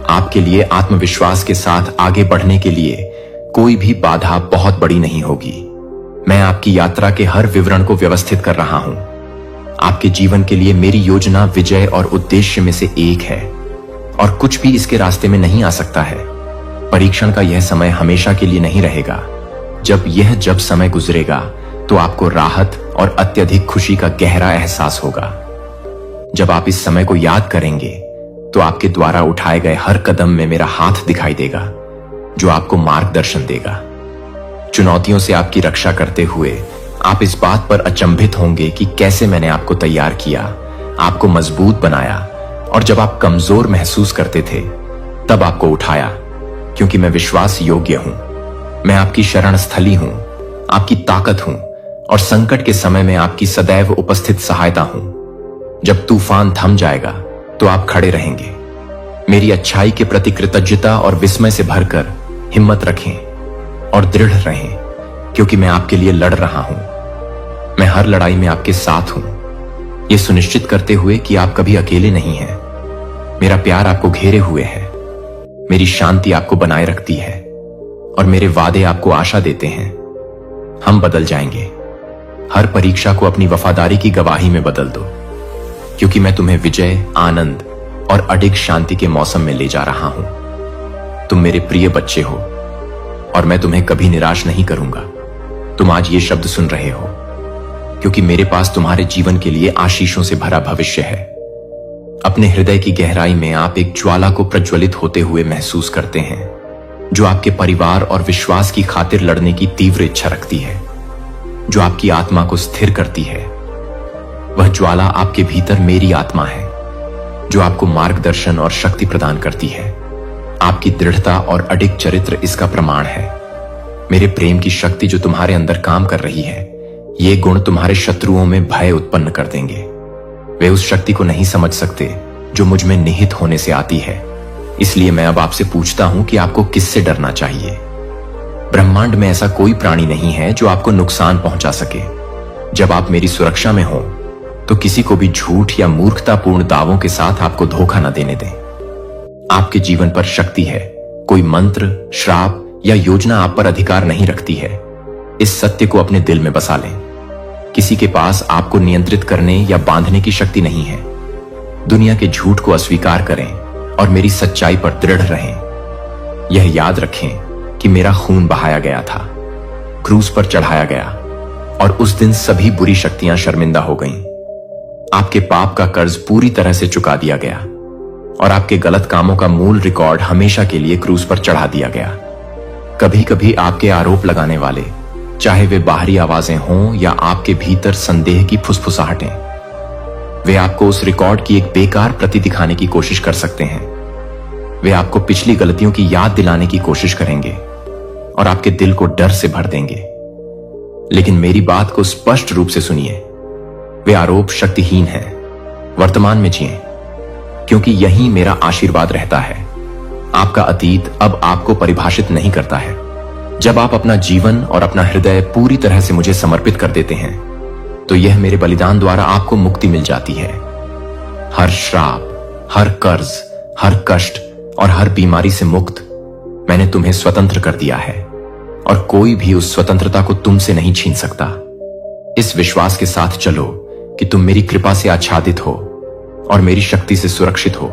आपके लिए आत्मविश्वास के साथ आगे बढ़ने के लिए कोई भी बाधा बहुत बड़ी नहीं होगी। मैं आपकी यात्रा के हर विवरण को व्यवस्थित कर रहा हूं। आपके जीवन के लिए मेरी योजना विजय और उद्देश्य में से एक है और कुछ भी इसके रास्ते में नहीं आ सकता है। परीक्षण का यह समय हमेशा के लिए नहीं रहेगा। जब समय गुजरेगा तो आपको राहत और अत्यधिक खुशी का गहरा एहसास होगा। जब आप इस समय को याद करेंगे तो आपके द्वारा उठाए गए हर कदम में मेरा हाथ दिखाई देगा जो आपको मार्गदर्शन देगा। चुनौतियों से आपकी रक्षा करते हुए आप इस बात पर अचंभित होंगे कि कैसे मैंने आपको तैयार किया, आपको मजबूत बनाया और जब आप कमजोर महसूस करते थे तब आपको उठाया, क्योंकि मैं विश्वास योग्य हूं। मैं आपकी शरण स्थली हूं, आपकी ताकत हूं और संकट के समय में आपकी सदैव उपस्थित सहायता हूं। जब तूफान थम जाएगा तो आप खड़े रहेंगे। मेरी अच्छाई के प्रति कृतज्ञता और विस्मय से भरकर हिम्मत रखें और दृढ़ रहें, क्योंकि मैं आपके लिए लड़ रहा हूं। मैं हर लड़ाई में आपके साथ हूं, यह सुनिश्चित करते हुए कि आप कभी अकेले नहीं हैं। मेरा प्यार आपको घेरे हुए है, मेरी शांति आपको बनाए रखती है और मेरे वादे आपको आशा देते हैं। हम बदल जाएंगे। हर परीक्षा को अपनी वफादारी की गवाही में बदल दो, क्योंकि मैं तुम्हें विजय, आनंद और अडिग शांति के मौसम में ले जा रहा हूं। तुम मेरे प्रिय बच्चे हो और मैं तुम्हें कभी निराश नहीं करूंगा। तुम आज ये शब्द सुन रहे हो क्योंकि मेरे पास तुम्हारे जीवन के लिए आशीषों से भरा भविष्य है। अपने हृदय की गहराई में आप एक ज्वाला को प्रज्वलित होते हुए महसूस करते हैं, जो आपके परिवार और विश्वास की खातिर लड़ने की तीव्र इच्छा रखती है, जो आपकी आत्मा को स्थिर करती है। वह ज्वाला आपके भीतर मेरी आत्मा है, जो आपको मार्गदर्शन और शक्ति प्रदान करती है। आपकी दृढ़ता और अडिग चरित्र इसका प्रमाण है। मेरे प्रेम की शक्ति जो तुम्हारे अंदर काम कर रही है, ये गुण तुम्हारे शत्रुओं में भय उत्पन्न कर देंगे। वे उस शक्ति को नहीं समझ सकते जो मुझ में निहित होने से आती है। इसलिए मैं अब आपसे पूछता हूं कि आपको किससे डरना चाहिए। ब्रह्मांड में ऐसा कोई प्राणी नहीं है जो आपको नुकसान पहुंचा सके। जब आप मेरी सुरक्षा में हो तो किसी को भी झूठ या मूर्खतापूर्ण दावों के साथ आपको धोखा न देने दें। आपके जीवन पर शक्ति है, कोई मंत्र, श्राप या योजना आप पर अधिकार नहीं रखती है। इस सत्य को अपने दिल में बसा लें। किसी के पास आपको नियंत्रित करने या बांधने की शक्ति नहीं है। दुनिया के झूठ को अस्वीकार करें और मेरी सच्चाई पर दृढ़ रहें। यह याद रखें कि मेरा खून बहाया गया था, क्रूस पर चढ़ाया गया और उस दिन सभी बुरी शक्तियां शर्मिंदा हो गईं। आपके पाप का कर्ज पूरी तरह से चुका दिया गया और आपके गलत कामों का मूल रिकॉर्ड हमेशा के लिए क्रूस पर चढ़ा दिया गया। कभी कभी आपके आरोप लगाने वाले, चाहे वे बाहरी आवाजें हों या आपके भीतर संदेह की फुसफुसाहटें, वे आपको उस रिकॉर्ड की एक बेकार प्रति दिखाने की कोशिश कर सकते हैं। वे आपको पिछली गलतियों की याद दिलाने की कोशिश करेंगे और आपके दिल को डर से भर देंगे। लेकिन मेरी बात को स्पष्ट रूप से सुनिए, वे आरोप शक्तिहीन हैं। वर्तमान में जिएं, क्योंकि यही मेरा आशीर्वाद रहता है। आपका अतीत अब आपको परिभाषित नहीं करता है। जब आप अपना जीवन और अपना हृदय पूरी तरह से मुझे समर्पित कर देते हैं, तो यह मेरे बलिदान द्वारा आपको मुक्ति मिल जाती है। हर श्राप, हर कर्ज, हर कष्ट और हर बीमारी से मुक्त मैंने तुम्हें स्वतंत्र कर दिया है, और कोई भी उस स्वतंत्रता को तुमसे नहीं छीन सकता। इस विश्वास के साथ चलो कि तुम मेरी कृपा से आच्छादित हो और मेरी शक्ति से सुरक्षित हो।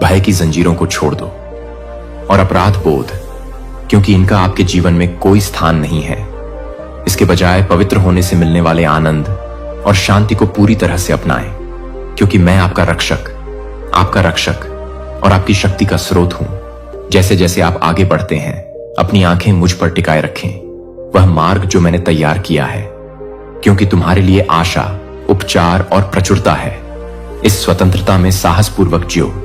भय की जंजीरों को छोड़ दो और अपराध बोध, क्योंकि इनका आपके जीवन में कोई स्थान नहीं है। इसके बजाय पवित्र होने से मिलने वाले आनंद और शांति को पूरी तरह से अपनाएं, क्योंकि मैं आपका रक्षक और आपकी शक्ति का स्रोत हूं। जैसे जैसे आप आगे बढ़ते हैं, अपनी आंखें मुझ पर टिकाए रखें, वह मार्ग जो मैंने तैयार किया है, क्योंकि तुम्हारे लिए आशा, उपचार और प्रचुरता है। इस स्वतंत्रता में साहसपूर्वक जियो।